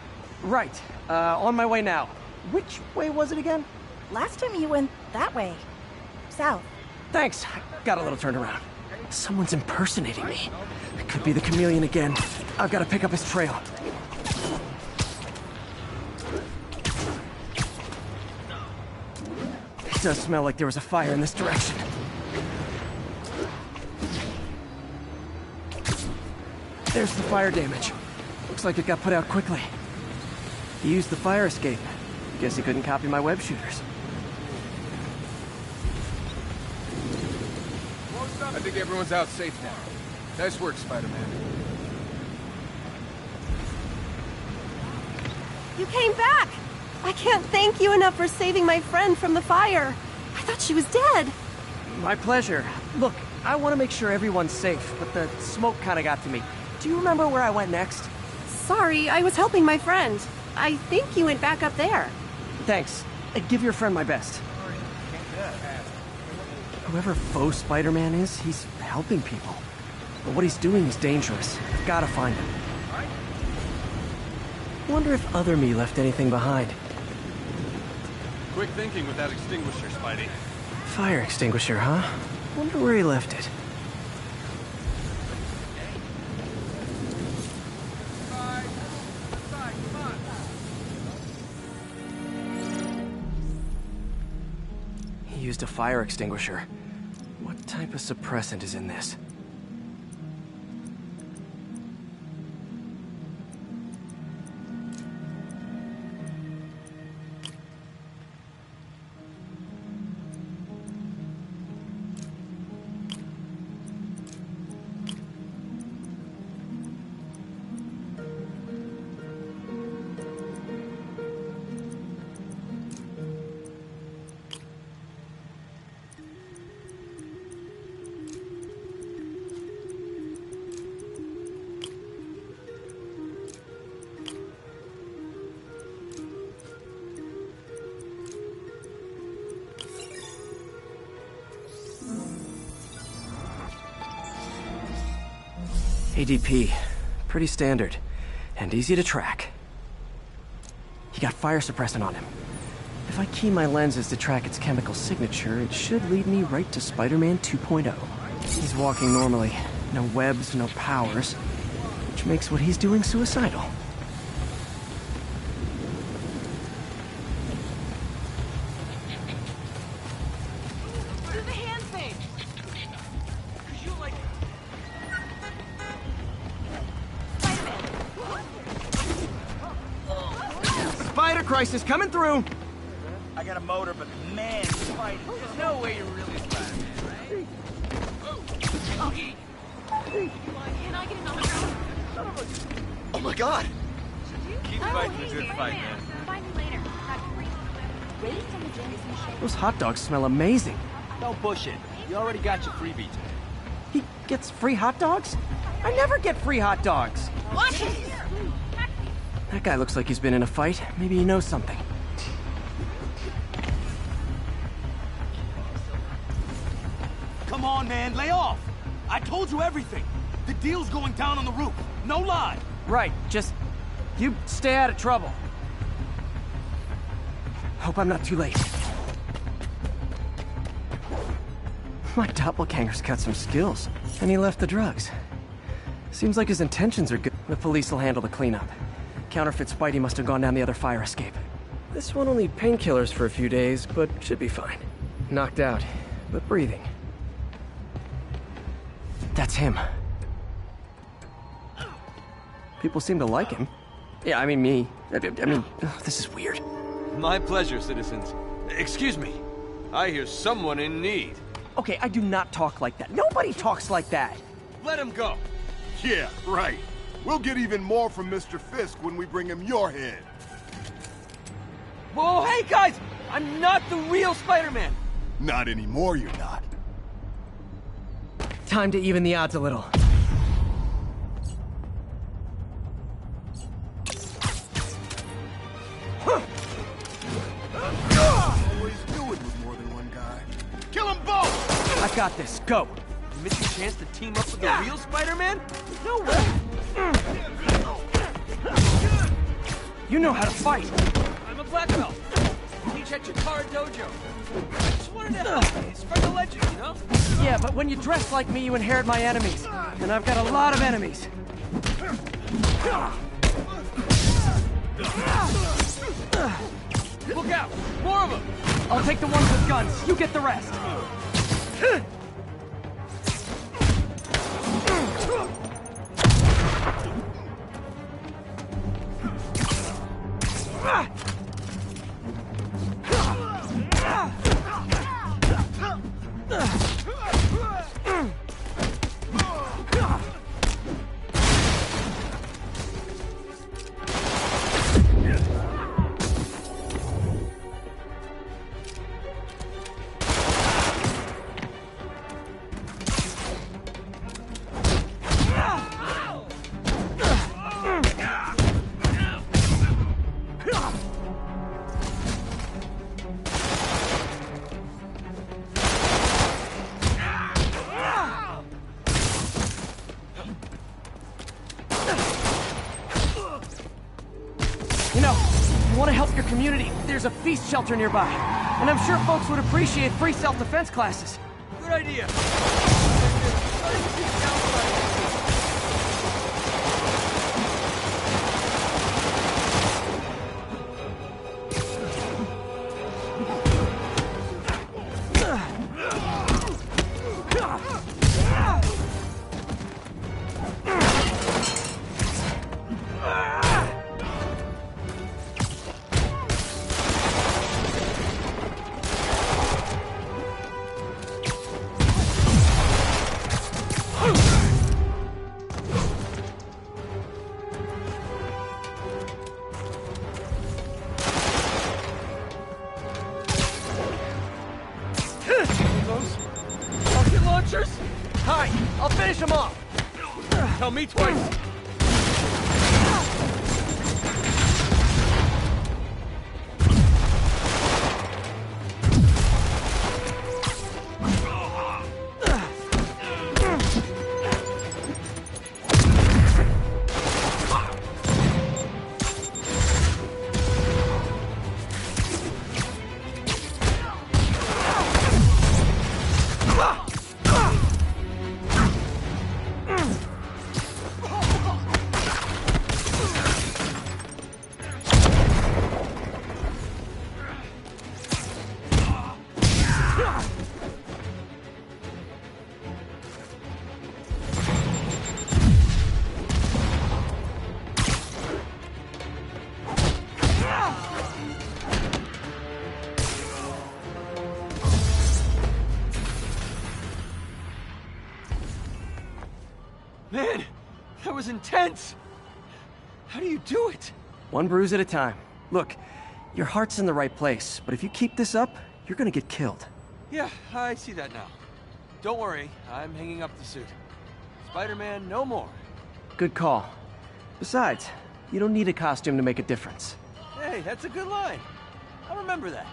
Right. On my way now. Which way was it again? Last time you went that way. South. Thanks. Got a little turned around. Someone's impersonating me. It could be the chameleon again. I've got to pick up his trail. It does smell like there was a fire in this direction. There's the fire damage. Looks like it got put out quickly. He used the fire escape. Guess he couldn't copy my web shooters. I think everyone's out safe now. Nice work, Spider-Man. You came back! I can't thank you enough for saving my friend from the fire. I thought she was dead. My pleasure. Look, I want to make sure everyone's safe, but the smoke kind of got to me. Do you remember where I went next? Sorry, I was helping my friend. I think you went back up there. Thanks. Give your friend my best. Whoever faux Spider-Man is, he's helping people. But what he's doing is dangerous. I've got to find him. Wonder if other me left anything behind. Quick thinking with that extinguisher, Spidey. Fire extinguisher, huh? Wonder where he left it. He used a fire extinguisher. What type of suppressant is in this? ADP. Pretty standard. And easy to track. He got fire suppressant on him. If I key my lenses to track its chemical signature, it should lead me right to Spider-Man 2.0. He's walking normally. No webs, no powers. Which makes what he's doing suicidal. Do the hand thing! Cause you like... Spider crisis coming through! I got a motor, but man, Spidey, there's no way you're really Spider-Man, right? Okay. Can I get another round? Oh my God! Keep fighting a good fight, man. Find me later. Raised on the Jenny's machine. Those hot dogs smell amazing. Don't push it. You already got your freebie today. He gets free hot dogs? I never get free hot dogs! What? That guy looks like he's been in a fight. Maybe he knows something. Come on, man, lay off! I told you everything! The deal's going down on the roof. No lie! Right, just... you stay out of trouble. Hope I'm not too late. My doppelganger's got some skills. And he left the drugs. Seems like his intentions are good. The police will handle the cleanup. Counterfeit Spidey must have gone down the other fire escape. This one will need painkillers for a few days, but should be fine. Knocked out, but breathing. That's him. People seem to like him. Yeah, I mean me. I mean, this is weird. My pleasure, citizens. Excuse me. I hear someone in need. Okay, I do not talk like that. Nobody talks like that. Let him go. Yeah, right. We'll get even more from Mr. Fisk when we bring him your head. Whoa, hey guys! I'm not the real Spider-Man! Not anymore, you're not. Time to even the odds a little. Always do it with more than one guy. Kill them both! I got this. Go. You missed a chance to team up with the real Spider-Man? No way! You know how to fight. I'm a black belt. Teach at Chikara Dojo. I just wanted to help. Spread the legend, you know? Yeah, but when you dress like me, you inherit my enemies. And I've got a lot of enemies. Look out! More of them! I'll take the ones with guns. You get the rest. You know, you want to help your community, there's a feast shelter nearby. And I'm sure folks would appreciate free self-defense classes. Good idea. Rocket launchers? Hi, I'll finish them off. Tell me twice. Man, that was intense! How do you do it? One bruise at a time. Look, your heart's in the right place, but if you keep this up, you're gonna get killed. Yeah, I see that now. Don't worry, I'm hanging up the suit. Spider-Man, no more. Good call. Besides, you don't need a costume to make a difference. Hey, that's a good line. I'll remember that.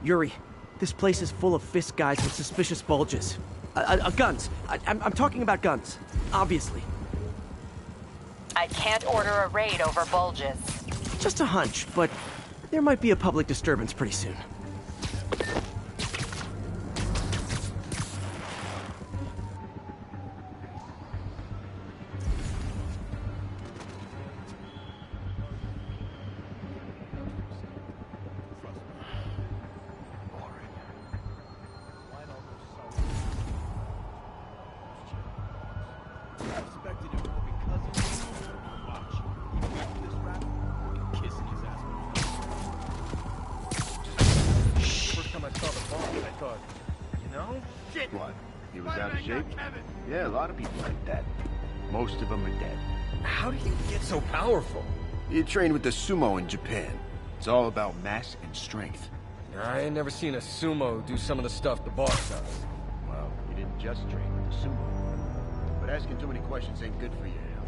Yuri, this place is full of Fisk guys with suspicious bulges. Guns. I'm talking about guns. Obviously. I can't order a raid over bulges. Just a hunch, but there might be a public disturbance pretty soon. What? He was out of shape? Yeah, a lot of people like that. Most of them are dead. How did you get so powerful? He trained with the sumo in Japan. It's all about mass and strength. I ain't never seen a sumo do some of the stuff the boss does. Well, he didn't just train with the sumo. But asking too many questions ain't good for you, Al.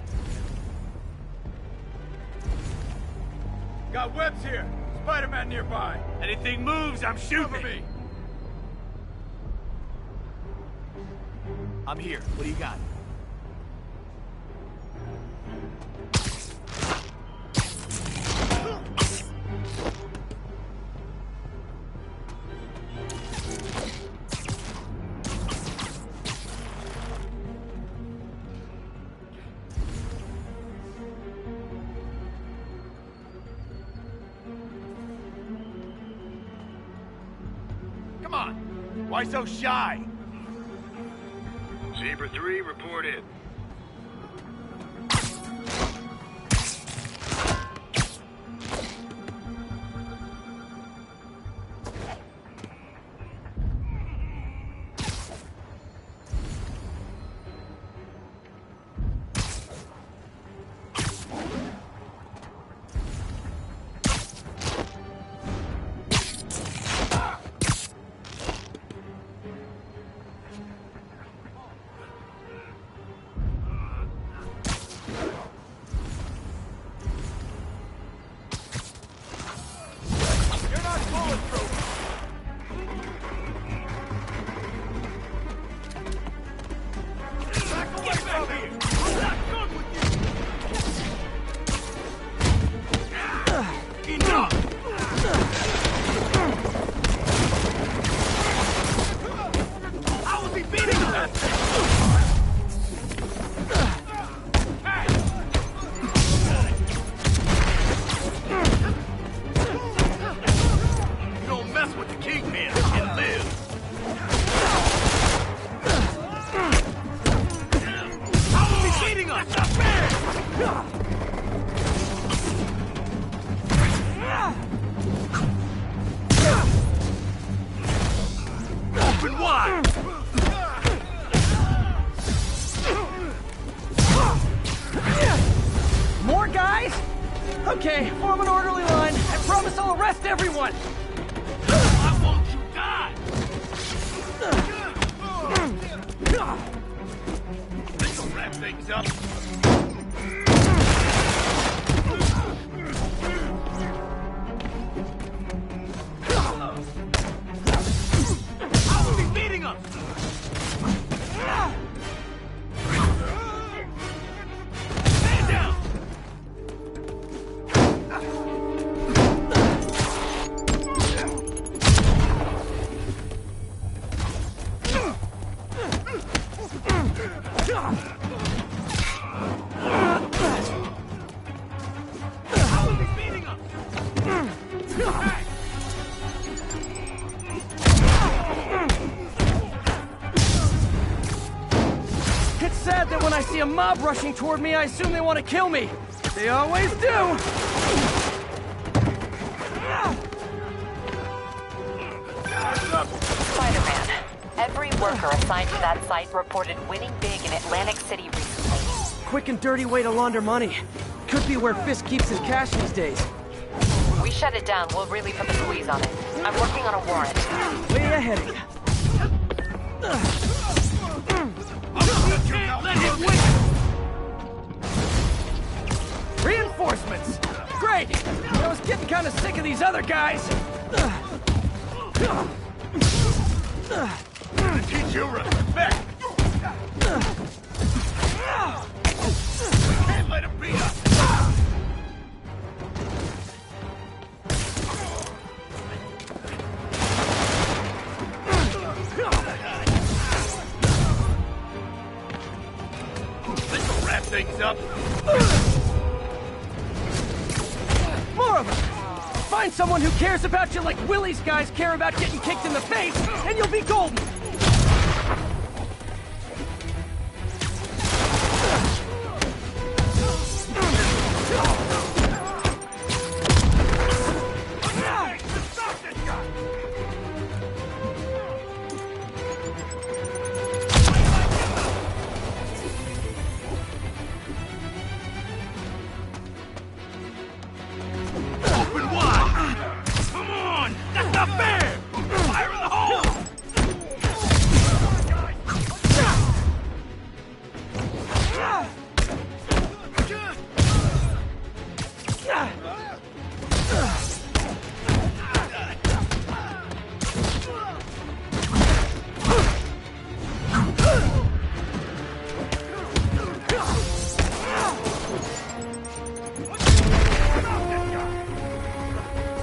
Got webs here. Spiderman nearby. Anything moves, I'm shooting me. I'm here. What do you got? Come on. Why so shy? Zebra 3, report in. More guys? Okay, form an orderly line. I promise I'll arrest everyone. I won't you die? This'll wrap things up. How are they beating us? Stand down! How are they beating us? It's sad that when I see a mob rushing toward me, I assume they want to kill me. They always do. Spider-Man, every worker assigned to that site reported winning big in Atlantic City recently. Quick and dirty way to launder money. Could be where Fisk keeps his cash these days. We shut it down, we'll really put the squeeze on it. I'm working on a warrant. Way ahead of you. Let him win! Reinforcements! Great! I was getting kind of sick of these other guys. gonna teach you respect! We can't let him beat us! This'll wrap things up! More of them! Find someone who cares about you like Willie's guys care about getting kicked in the face, and you'll be golden! Open wide! Come on! That's not fair! Fire in the hole!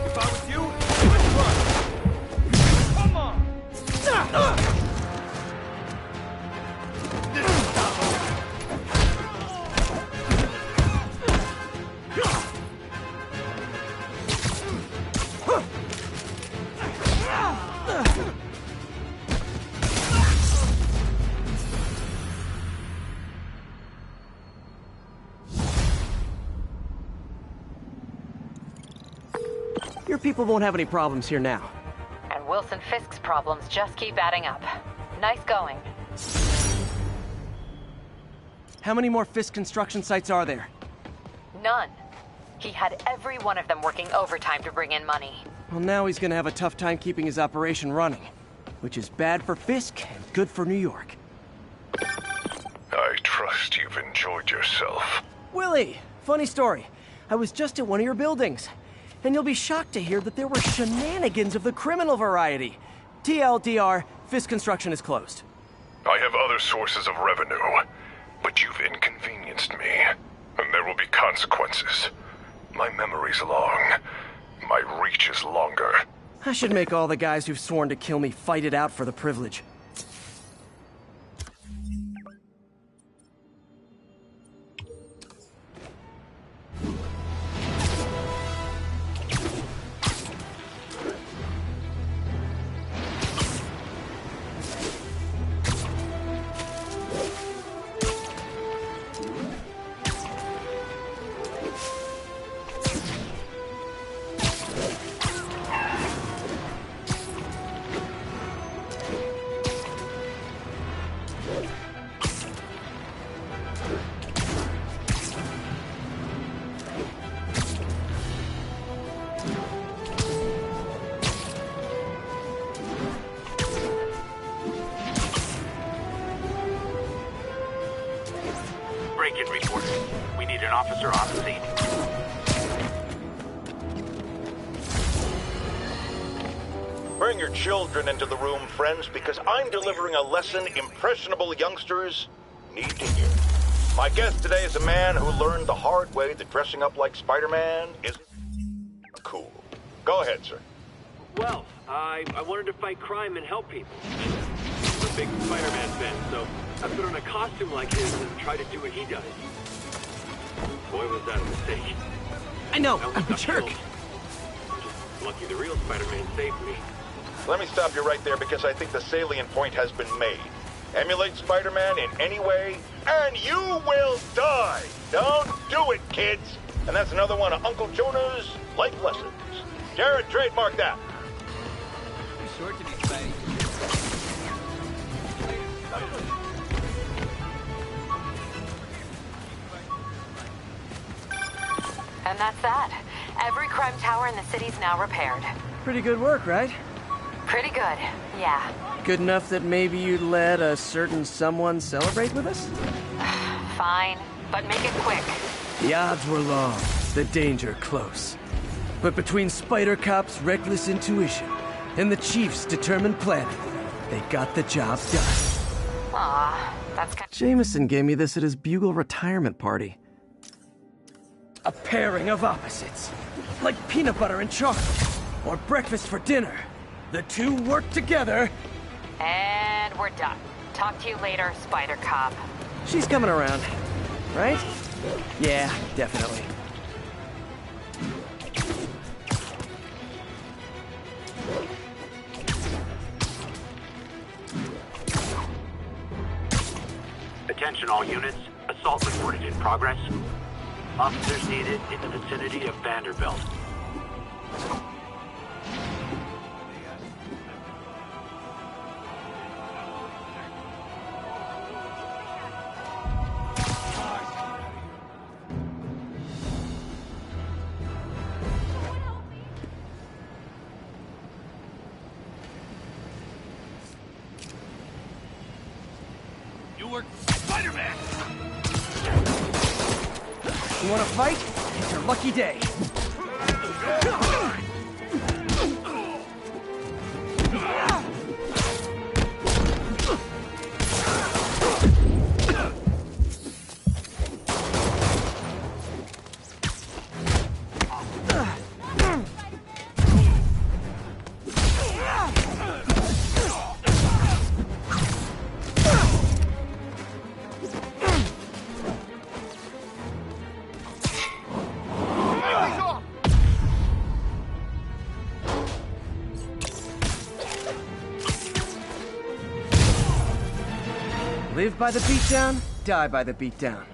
If I was you, I'd run. Come on! This is not over. Your people won't have any problems here now. And Wilson Fisk's problems just keep adding up. Nice going. How many more Fisk construction sites are there? None. He had every one of them working overtime to bring in money. Well, now he's gonna have a tough time keeping his operation running. Which is bad for Fisk and good for New York. I trust you've enjoyed yourself. Willie! Funny story. I was just at one of your buildings. And you'll be shocked to hear that there were shenanigans of the criminal variety. TLDR, Fisk Construction is closed. I have other sources of revenue, but you've inconvenienced me, and there will be consequences. My memory's long. My reach is longer. I should make all the guys who've sworn to kill me fight it out for the privilege. Break-in report. We need an officer on the scene. Bring your children into the room, friends, because I'm delivering a lesson impressionable youngsters need to hear. My guest today is a man who learned the hard way that dressing up like Spider-Man isn't cool. Go ahead, sir. Well, I wanted to fight crime and help people. I'm a big Spider-Man fan, so I put on a costume like his and try to do what he does. Boy, was that a mistake. I know, I I'm a jerk. Just lucky the real Spider-Man saved me. Let me stop you right there because I think the salient point has been made. Emulate Spider-Man in any way, and you will die! Don't do it, kids! And that's another one of Uncle Jonah's life lessons. Jared, trademark that. Be sure to be safe. And that's that. Every crime tower in the city's now repaired. Pretty good work, right? Pretty good, yeah. Good enough that maybe you'd let a certain someone celebrate with us? Fine, but make it quick. The odds were long, the danger close. But between Spider Cop's reckless intuition and the Chief's determined planning, They got the job done. Aw, that's kind Jameson gave me this at his Bugle retirement party. A pairing of opposites. Like peanut butter and chocolate. Or breakfast for dinner. The two work together. And we're done. Talk to you later, Spider Cop. She's coming around. Right? Yeah, definitely. Attention all units. Assault reported in progress. Officers needed in the vicinity of Vanderbilt. You work for Spider-Man! You wanna fight? It's your lucky day. Live by the beatdown, die by the beatdown.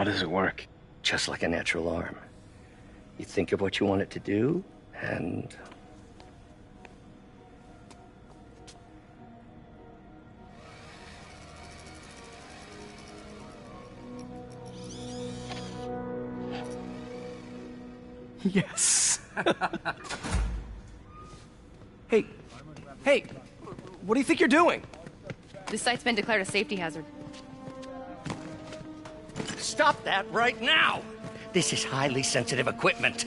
How does it work? Just like a natural arm. You think of what you want it to do, and... Yes. Hey, Hey, what do you think you're doing? This site's been declared a safety hazard. Stop that right now! This is highly sensitive equipment.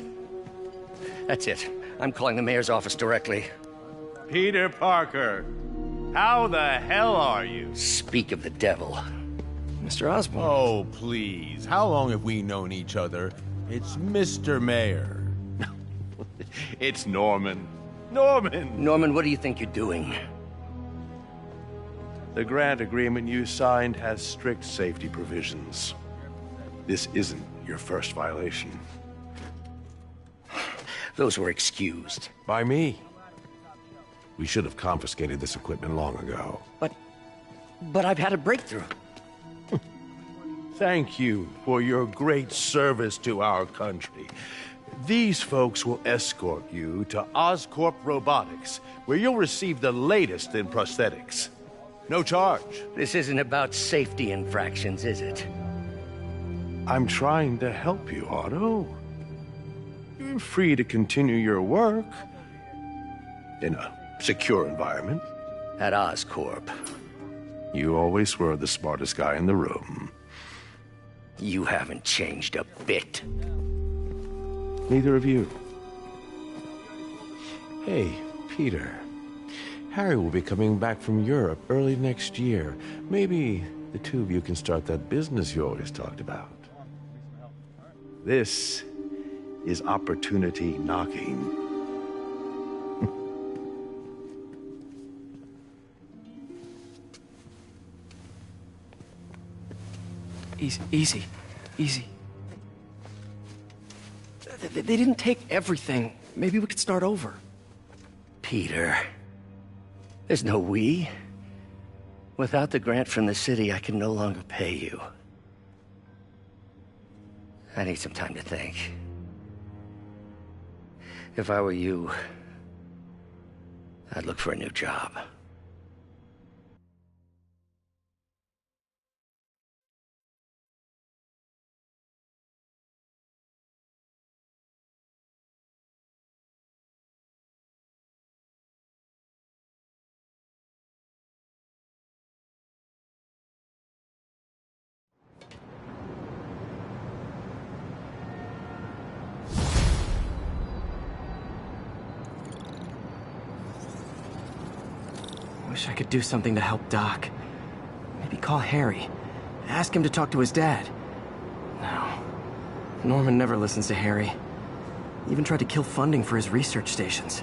That's it. I'm calling the mayor's office directly. Peter Parker, how the hell are you? Speak of the devil. Mr. Osborn. Oh, please. How long have we known each other? It's Mr. Mayor. It's Norman. Norman! Norman, what do you think you're doing? The grant agreement you signed has strict safety provisions. This isn't your first violation. Those were excused. By me. We should have confiscated this equipment long ago. But I've had a breakthrough. Thank you for your great service to our country. These folks will escort you to Oscorp Robotics, where you'll receive the latest in prosthetics. No charge. This isn't about safety infractions, is it? I'm trying to help you, Otto. You're free to continue your work in a secure environment. At Oscorp. You always were the smartest guy in the room. You haven't changed a bit. Neither of you. Hey, Peter. Harry will be coming back from Europe early next year. Maybe the two of you can start that business you always talked about. This is opportunity knocking. Easy. They didn't take everything. Maybe we could start over. Peter. There's no we. Without the grant from the city, I can no longer pay you. I need some time to think. If I were you, I'd look for a new job. Wish I could do something to help Doc. Maybe call Harry. Ask him to talk to his dad. No. Norman never listens to Harry. He even tried to kill funding for his research stations.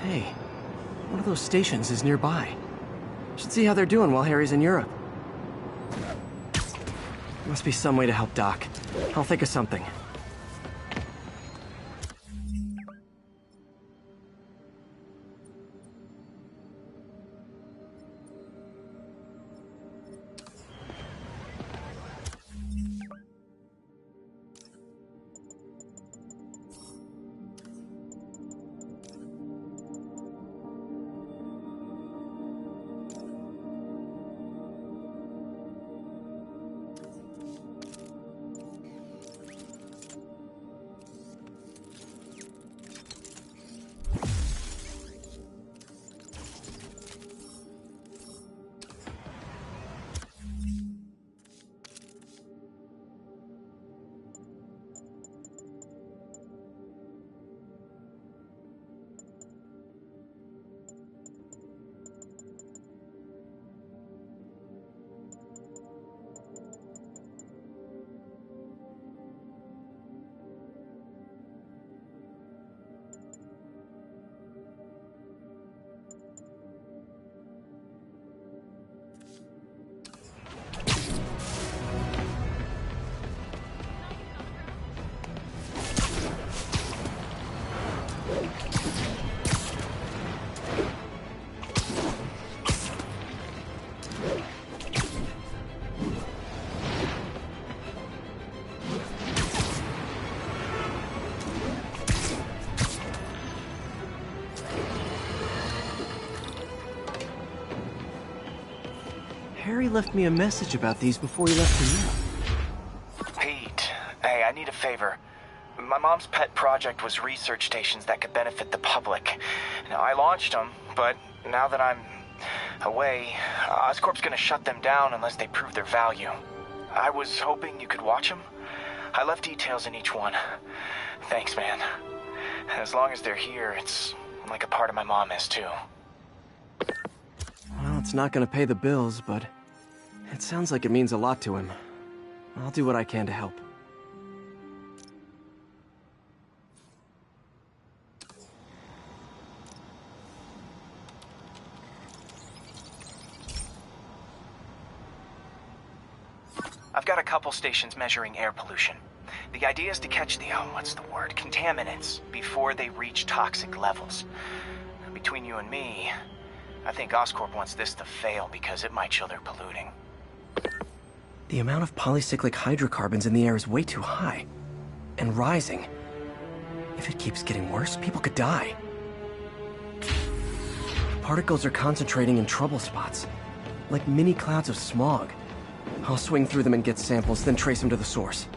Hey, one of those stations is nearby. Should see how they're doing while Harry's in Europe. Must be some way to help Doc. I'll think of something. Harry left me a message about these before he left for Europe. Pete, hey, I need a favor. My mom's pet project was research stations that could benefit the public. Now, I launched them, but Now that I'm away, Oscorp's gonna shut them down unless they prove their value. I was hoping you could watch them. I left details in each one. Thanks, man. As long as they're here, it's like a part of my mom is, too. Well, it's not gonna pay the bills, but it sounds like it means a lot to him. I'll do what I can to help. I've got a couple stations measuring air pollution. The idea is to catch the, contaminants before they reach toxic levels. Between you and me, I think Oscorp wants this to fail because it might show they're polluting. The amount of polycyclic hydrocarbons in the air is way too high. And rising. If it keeps getting worse, people could die. Particles are concentrating in trouble spots, like mini clouds of smog. I'll swing through them and get samples, then trace them to the source.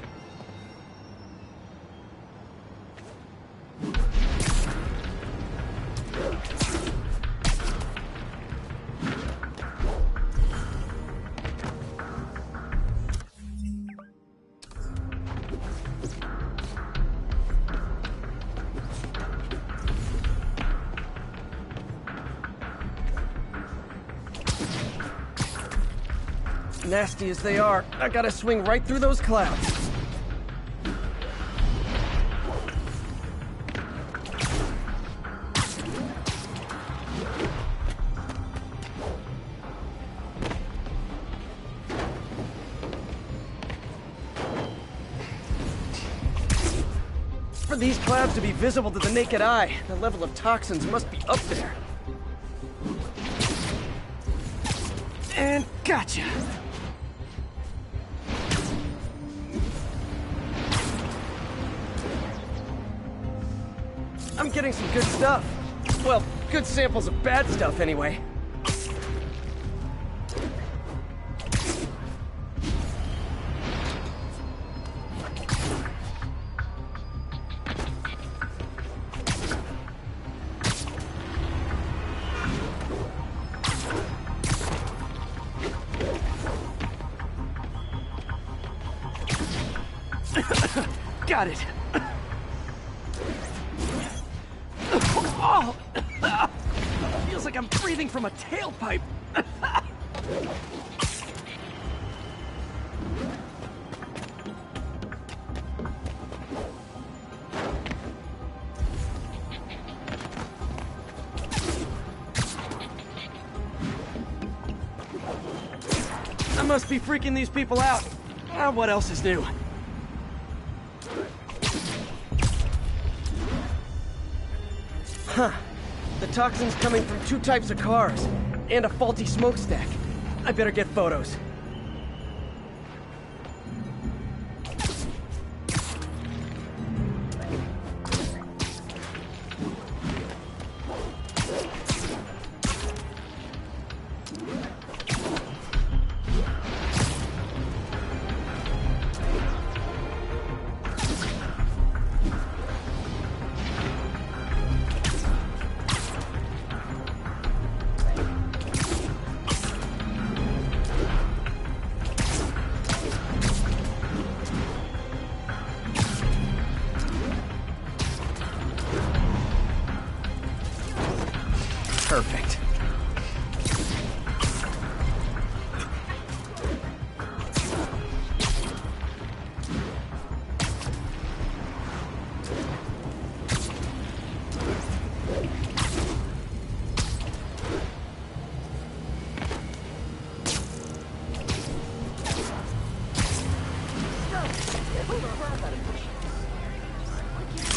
Nasty as they are, I gotta swing right through those clouds. For these clouds to be visible to the naked eye, the level of toxins must be up there. And gotcha! I'm getting some good stuff. Well, good samples of bad stuff, anyway. Got it. Oh! Feels like I'm breathing from a tailpipe. I must be freaking these people out. What else is new? Huh. The toxin's coming from two types of cars, and a faulty smokestack. I better get photos. Perfect.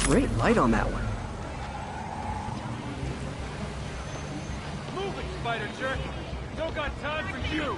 Great light on that one. Spider jerk! Don't got time for you!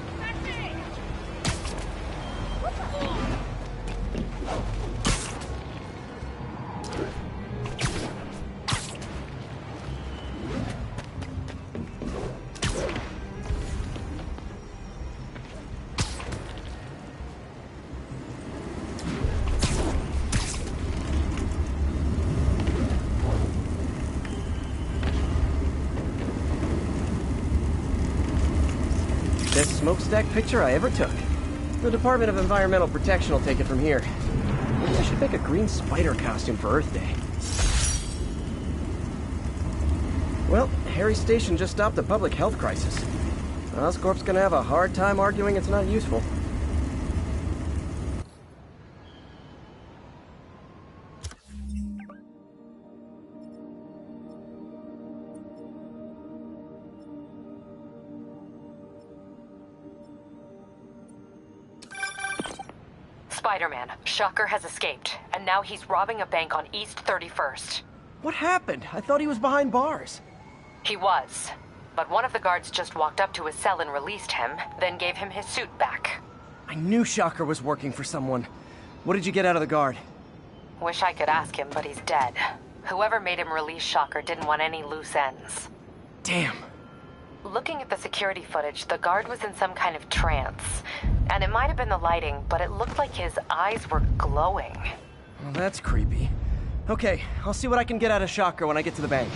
best smokestack picture I ever took. The Department of Environmental Protection will take it from here. Maybe I should make a green spider costume for Earth Day. Well, Harry's station just stopped a public health crisis. Oscorp's gonna have a hard time arguing it's not useful. Spiderman, Shocker has escaped, and now he's robbing a bank on East 31st. What happened? I thought he was behind bars. He was, but one of the guards just walked up to his cell and released him, then gave him his suit back. I knew Shocker was working for someone. What did you get out of the guard? Wish I could ask him, but he's dead. Whoever made him release Shocker didn't want any loose ends. Damn. Looking at the security footage, the guard was in some kind of trance. And it might have been the lighting, but it looked like his eyes were glowing. Well, that's creepy. Okay, I'll see what I can get out of Shocker when I get to the bank.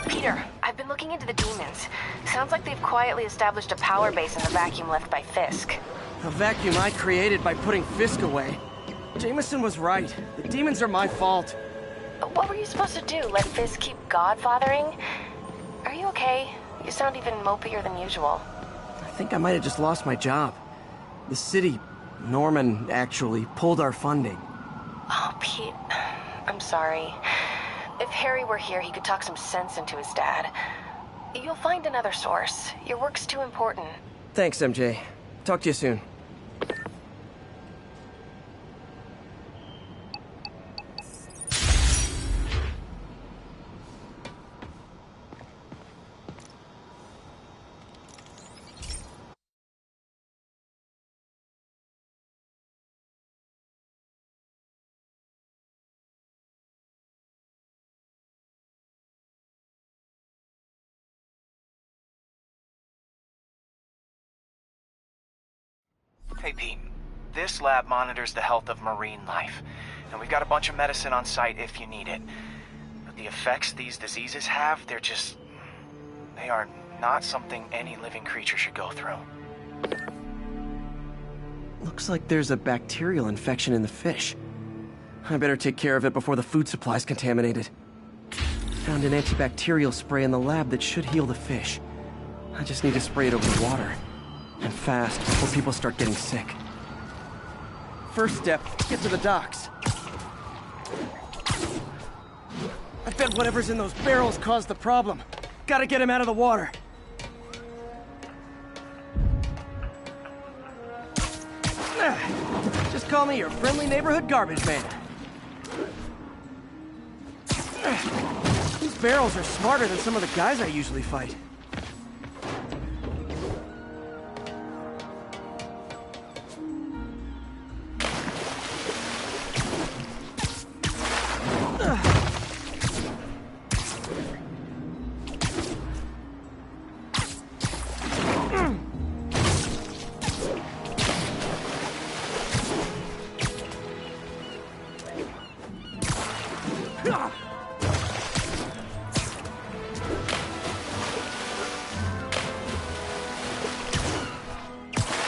Peter, I've been looking into the demons. Sounds like they've quietly established a power base in the vacuum left by Fisk. A vacuum I created by putting Fisk away. Jameson was right. The demons are my fault. What were you supposed to do? Let Fisk keep godfathering? Are you okay? You sound even mopier than usual. I think I might have just lost my job. The city, Norman, actually, pulled our funding. Oh, Pete. I'm sorry. If Harry were here, he could talk some sense into his dad. You'll find another source. Your work's too important. Thanks, MJ. Talk to you soon. Hey Pete, this lab monitors the health of marine life, and we've got a bunch of medicine on site if you need it. But the effects these diseases have, they are not something any living creature should go through. Looks like there's a bacterial infection in the fish. I better take care of it before the food supply's contaminated. Found an antibacterial spray in the lab that should heal the fish. I just need to spray it over the water. And fast, before people start getting sick. First step, get to the docks. I bet whatever's in those barrels caused the problem. Gotta get him out of the water. Just call me your friendly neighborhood garbage man. These barrels are smarter than some of the guys I usually fight.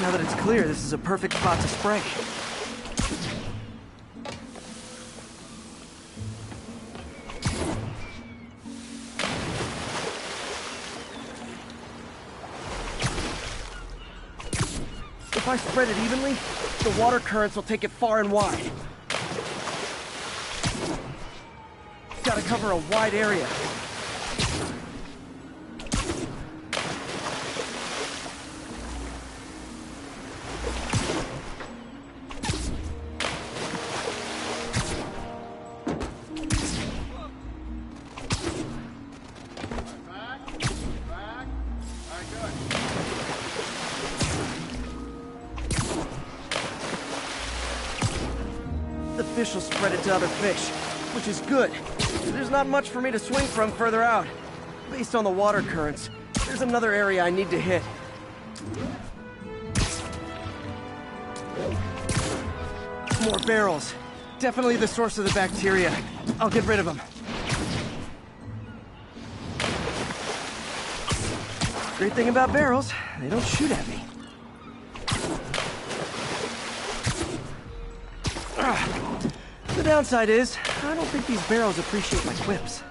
Now that it's clear, this is a perfect spot to spray. If I spread it evenly, the water currents will take it far and wide. Gotta cover a wide area. The fish will spread it to other fish, which is good. There's not much for me to swing from further out. Based on the water currents, there's another area I need to hit. More barrels. Definitely the source of the bacteria. I'll get rid of them. Great thing about barrels, they don't shoot at me. The downside is, I don't think these barrels appreciate my quips.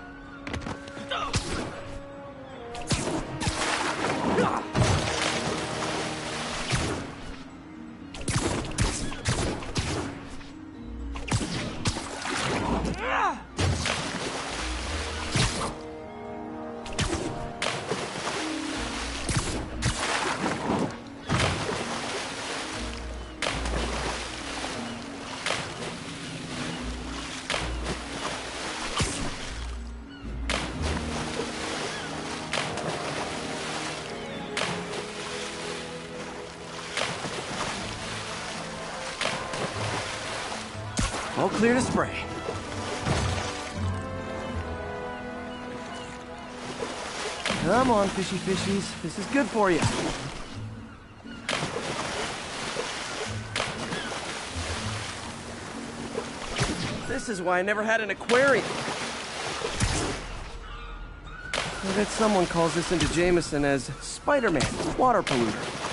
All clear to spray. Come on, fishy fishies. This is good for you. This is why I never had an aquarium. I bet someone calls this into Jameson as Spiderman, water polluter.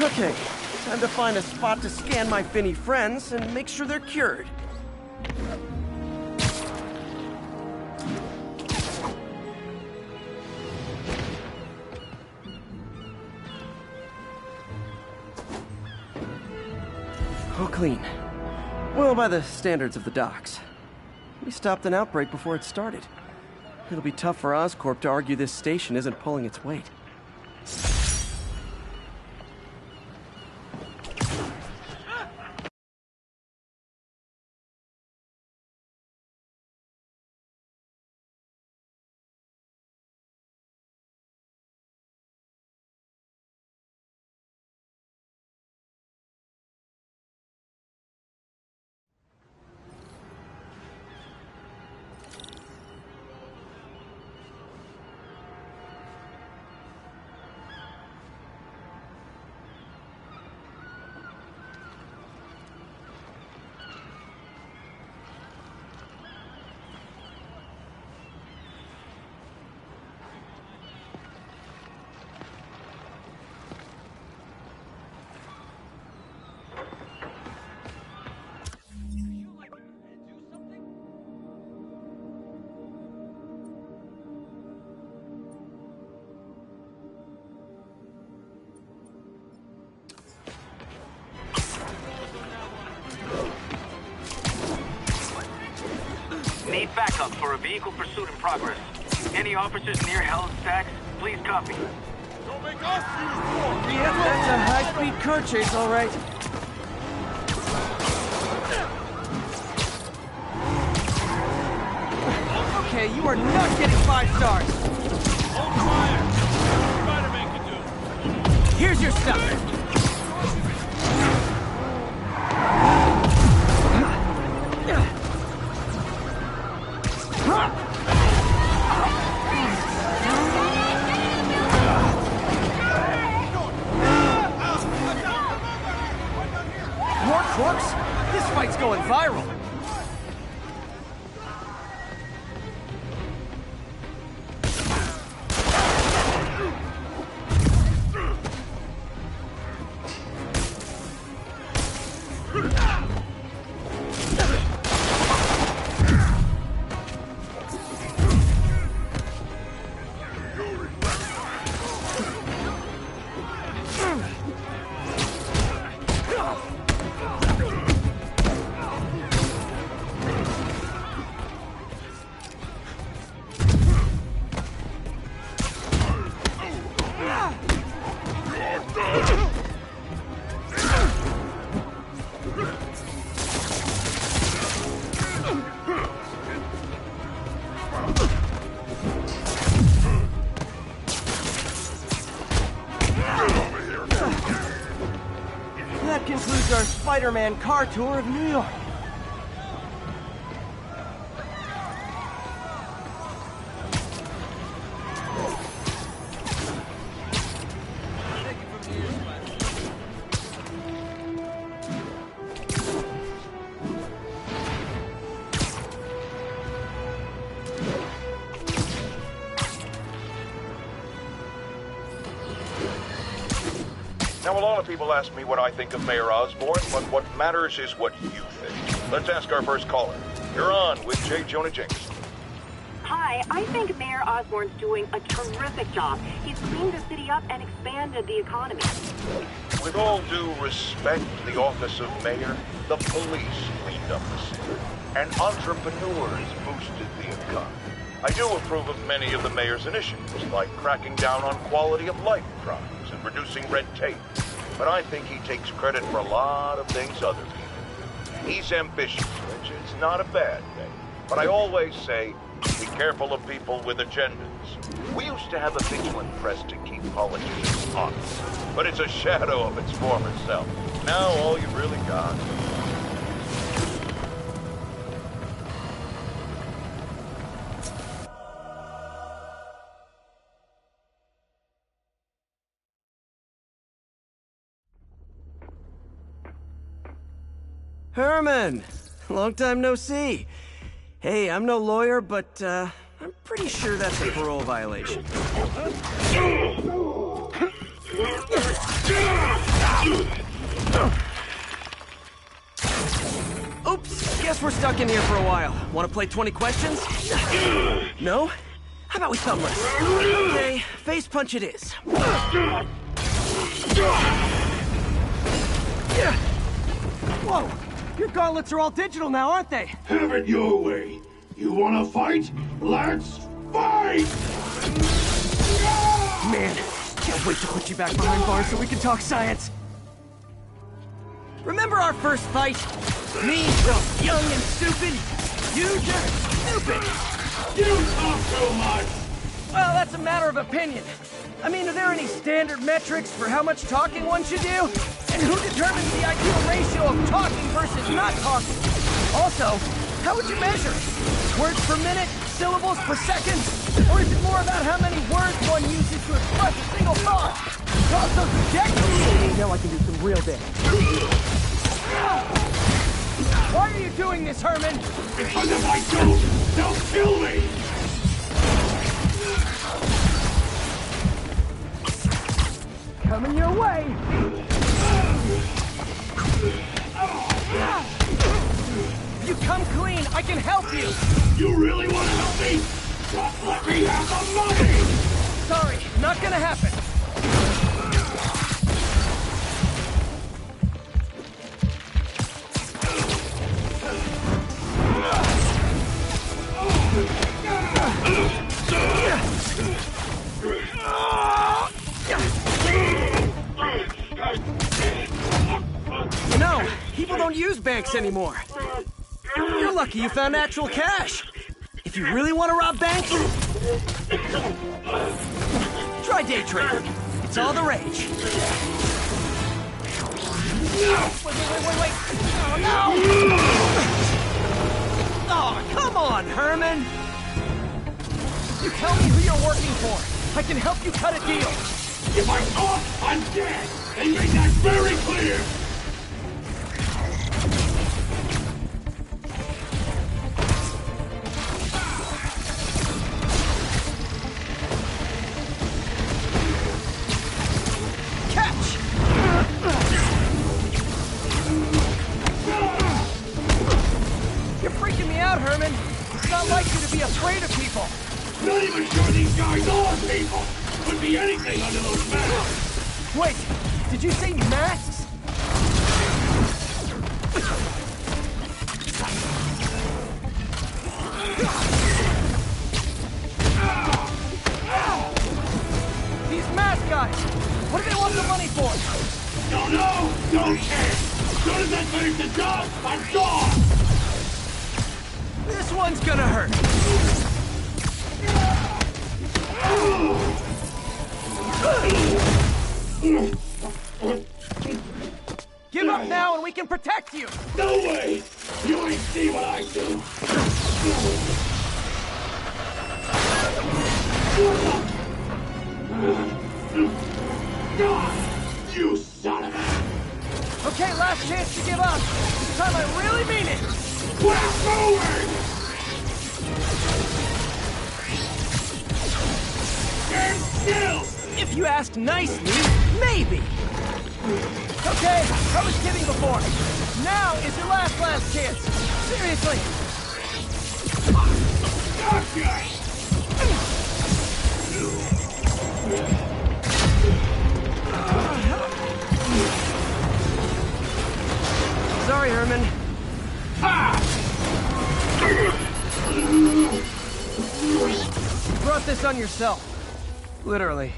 Okay, time to find a spot to scan my finny friends and make sure they're cured. All clean. Well, by the standards of the docks. We stopped an outbreak before it started. It'll be tough for Oscorp to argue this station isn't pulling its weight. Need backup for a vehicle pursuit in progress. Any officers near Hell's Stacks, please copy. Don't make us use force! Yep, that's a high-speed car chase, all right. Okay, you are not getting 5 stars. Hold fire! Spiderman can do. Here's your stuff. Spiderman car tour of New York. Now, a lot of people ask me what I think of Mayor Osborn, but what matters is what you think. Let's ask our first caller. You're on with J. Jonah Jameson. Hi, I think Mayor Osborn's doing a terrific job. He's cleaned the city up and expanded the economy. With all due respect, the office of mayor, the police cleaned up the city, and entrepreneurs boosted the economy. I do approve of many of the mayor's initiatives, like cracking down on quality of life crimes and reducing red tape. But I think he takes credit for a lot of things other people do. He's ambitious, which is not a bad thing. But I always say, be careful of people with agendas. We used to have a vigilant press to keep politicians honest, but it's a shadow of its former self. Now all you really got. Herman! Long time no see. Hey, I'm no lawyer, but, I'm pretty sure that's a parole violation. Oops, guess we're stuck in here for a while. Want to play 20 questions? No? How about we thumbless? Okay, face punch it is. Whoa! Your gauntlets are all digital now, aren't they? Have it your way. You wanna fight? Let's fight! Man, can't wait to put you back behind bars so we can talk science. Remember our first fight? Me, young and stupid. You just stupid. You talk too much. Well, that's a matter of opinion. I mean, are there any standard metrics for how much talking one should do? And who determines the ideal ratio of talking versus not talking? Also, how would you measure it? Words per minute? Syllables per second? Or is it more about how many words one uses to express a single thought? Cross those objectives? Now I can do some real damage. Why are you doing this, Herman? Because if I don't, they'll kill me! Coming your way! If you come clean, I can help you! You really want to help me? Just let me have the money! Sorry, not gonna happen. You know, people don't use banks anymore. You're lucky you found actual cash. If you really want to rob banks, try day trading. It's all the rage. Wait. Oh, no! Oh, come on, Herman! You tell me who you're working for. I can help you cut a deal. If I talk, I'm dead! They made that very clear! Catch! You're freaking me out, Herman. It's not like you to be afraid of people. Not even sure these guys are people! Could be anything under those masks! Wait, did you say masks? These mask guys, what do they want the money for? Don't know! Don't care! As soon as I finish the job, I'm gone! This one's gonna hurt. Give up out now and we can protect you! No way! You ain't see what I do! You son of a... Okay, last chance to give up. This time I really mean it! We're moving! Stand still! If you ask nicely, maybe! Okay, I was kidding before. Now is your last chance. Seriously. Gotcha! Sorry, Herman. You brought this on yourself. Literally.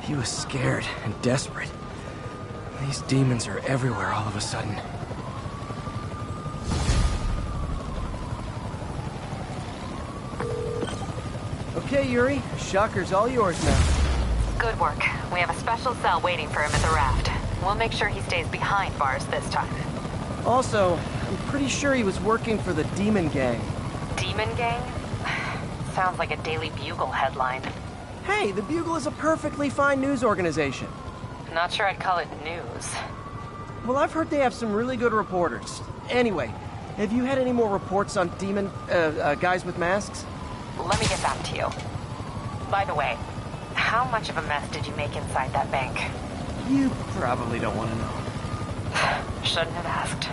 He was scared and desperate. These demons are everywhere all of a sudden. Okay, Yuri. Shocker's all yours now. Good work. We have a special cell waiting for him at the raft. We'll make sure he stays behind bars this time. Also, I'm pretty sure he was working for the Demon Gang. Demon Gang? Sounds like a Daily Bugle headline. Hey, the Bugle is a perfectly fine news organization. Not sure I'd call it news. Well, I've heard they have some really good reporters. Anyway, have you had any more reports on demon, guys with masks? Let me get back to you. By the way, how much of a mess did you make inside that bank? You probably don't want to know. Shouldn't have asked.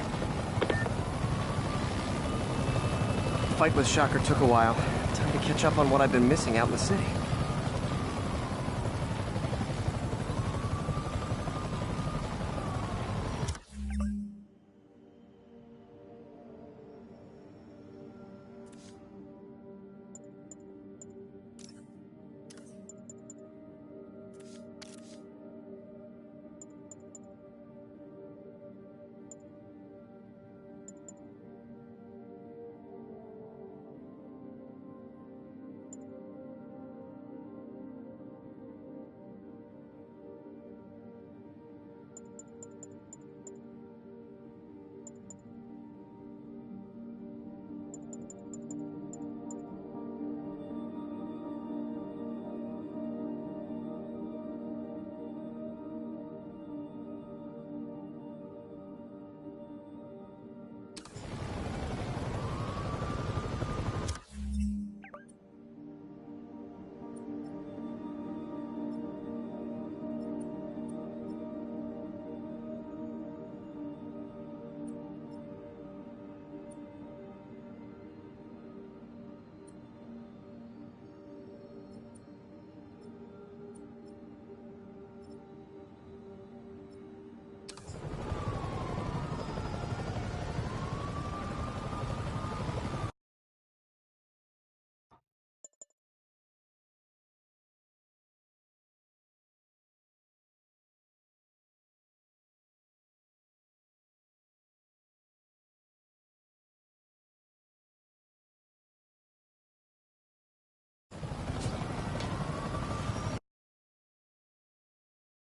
The fight with Shocker took a while. Time to catch up on what I've been missing out in the city.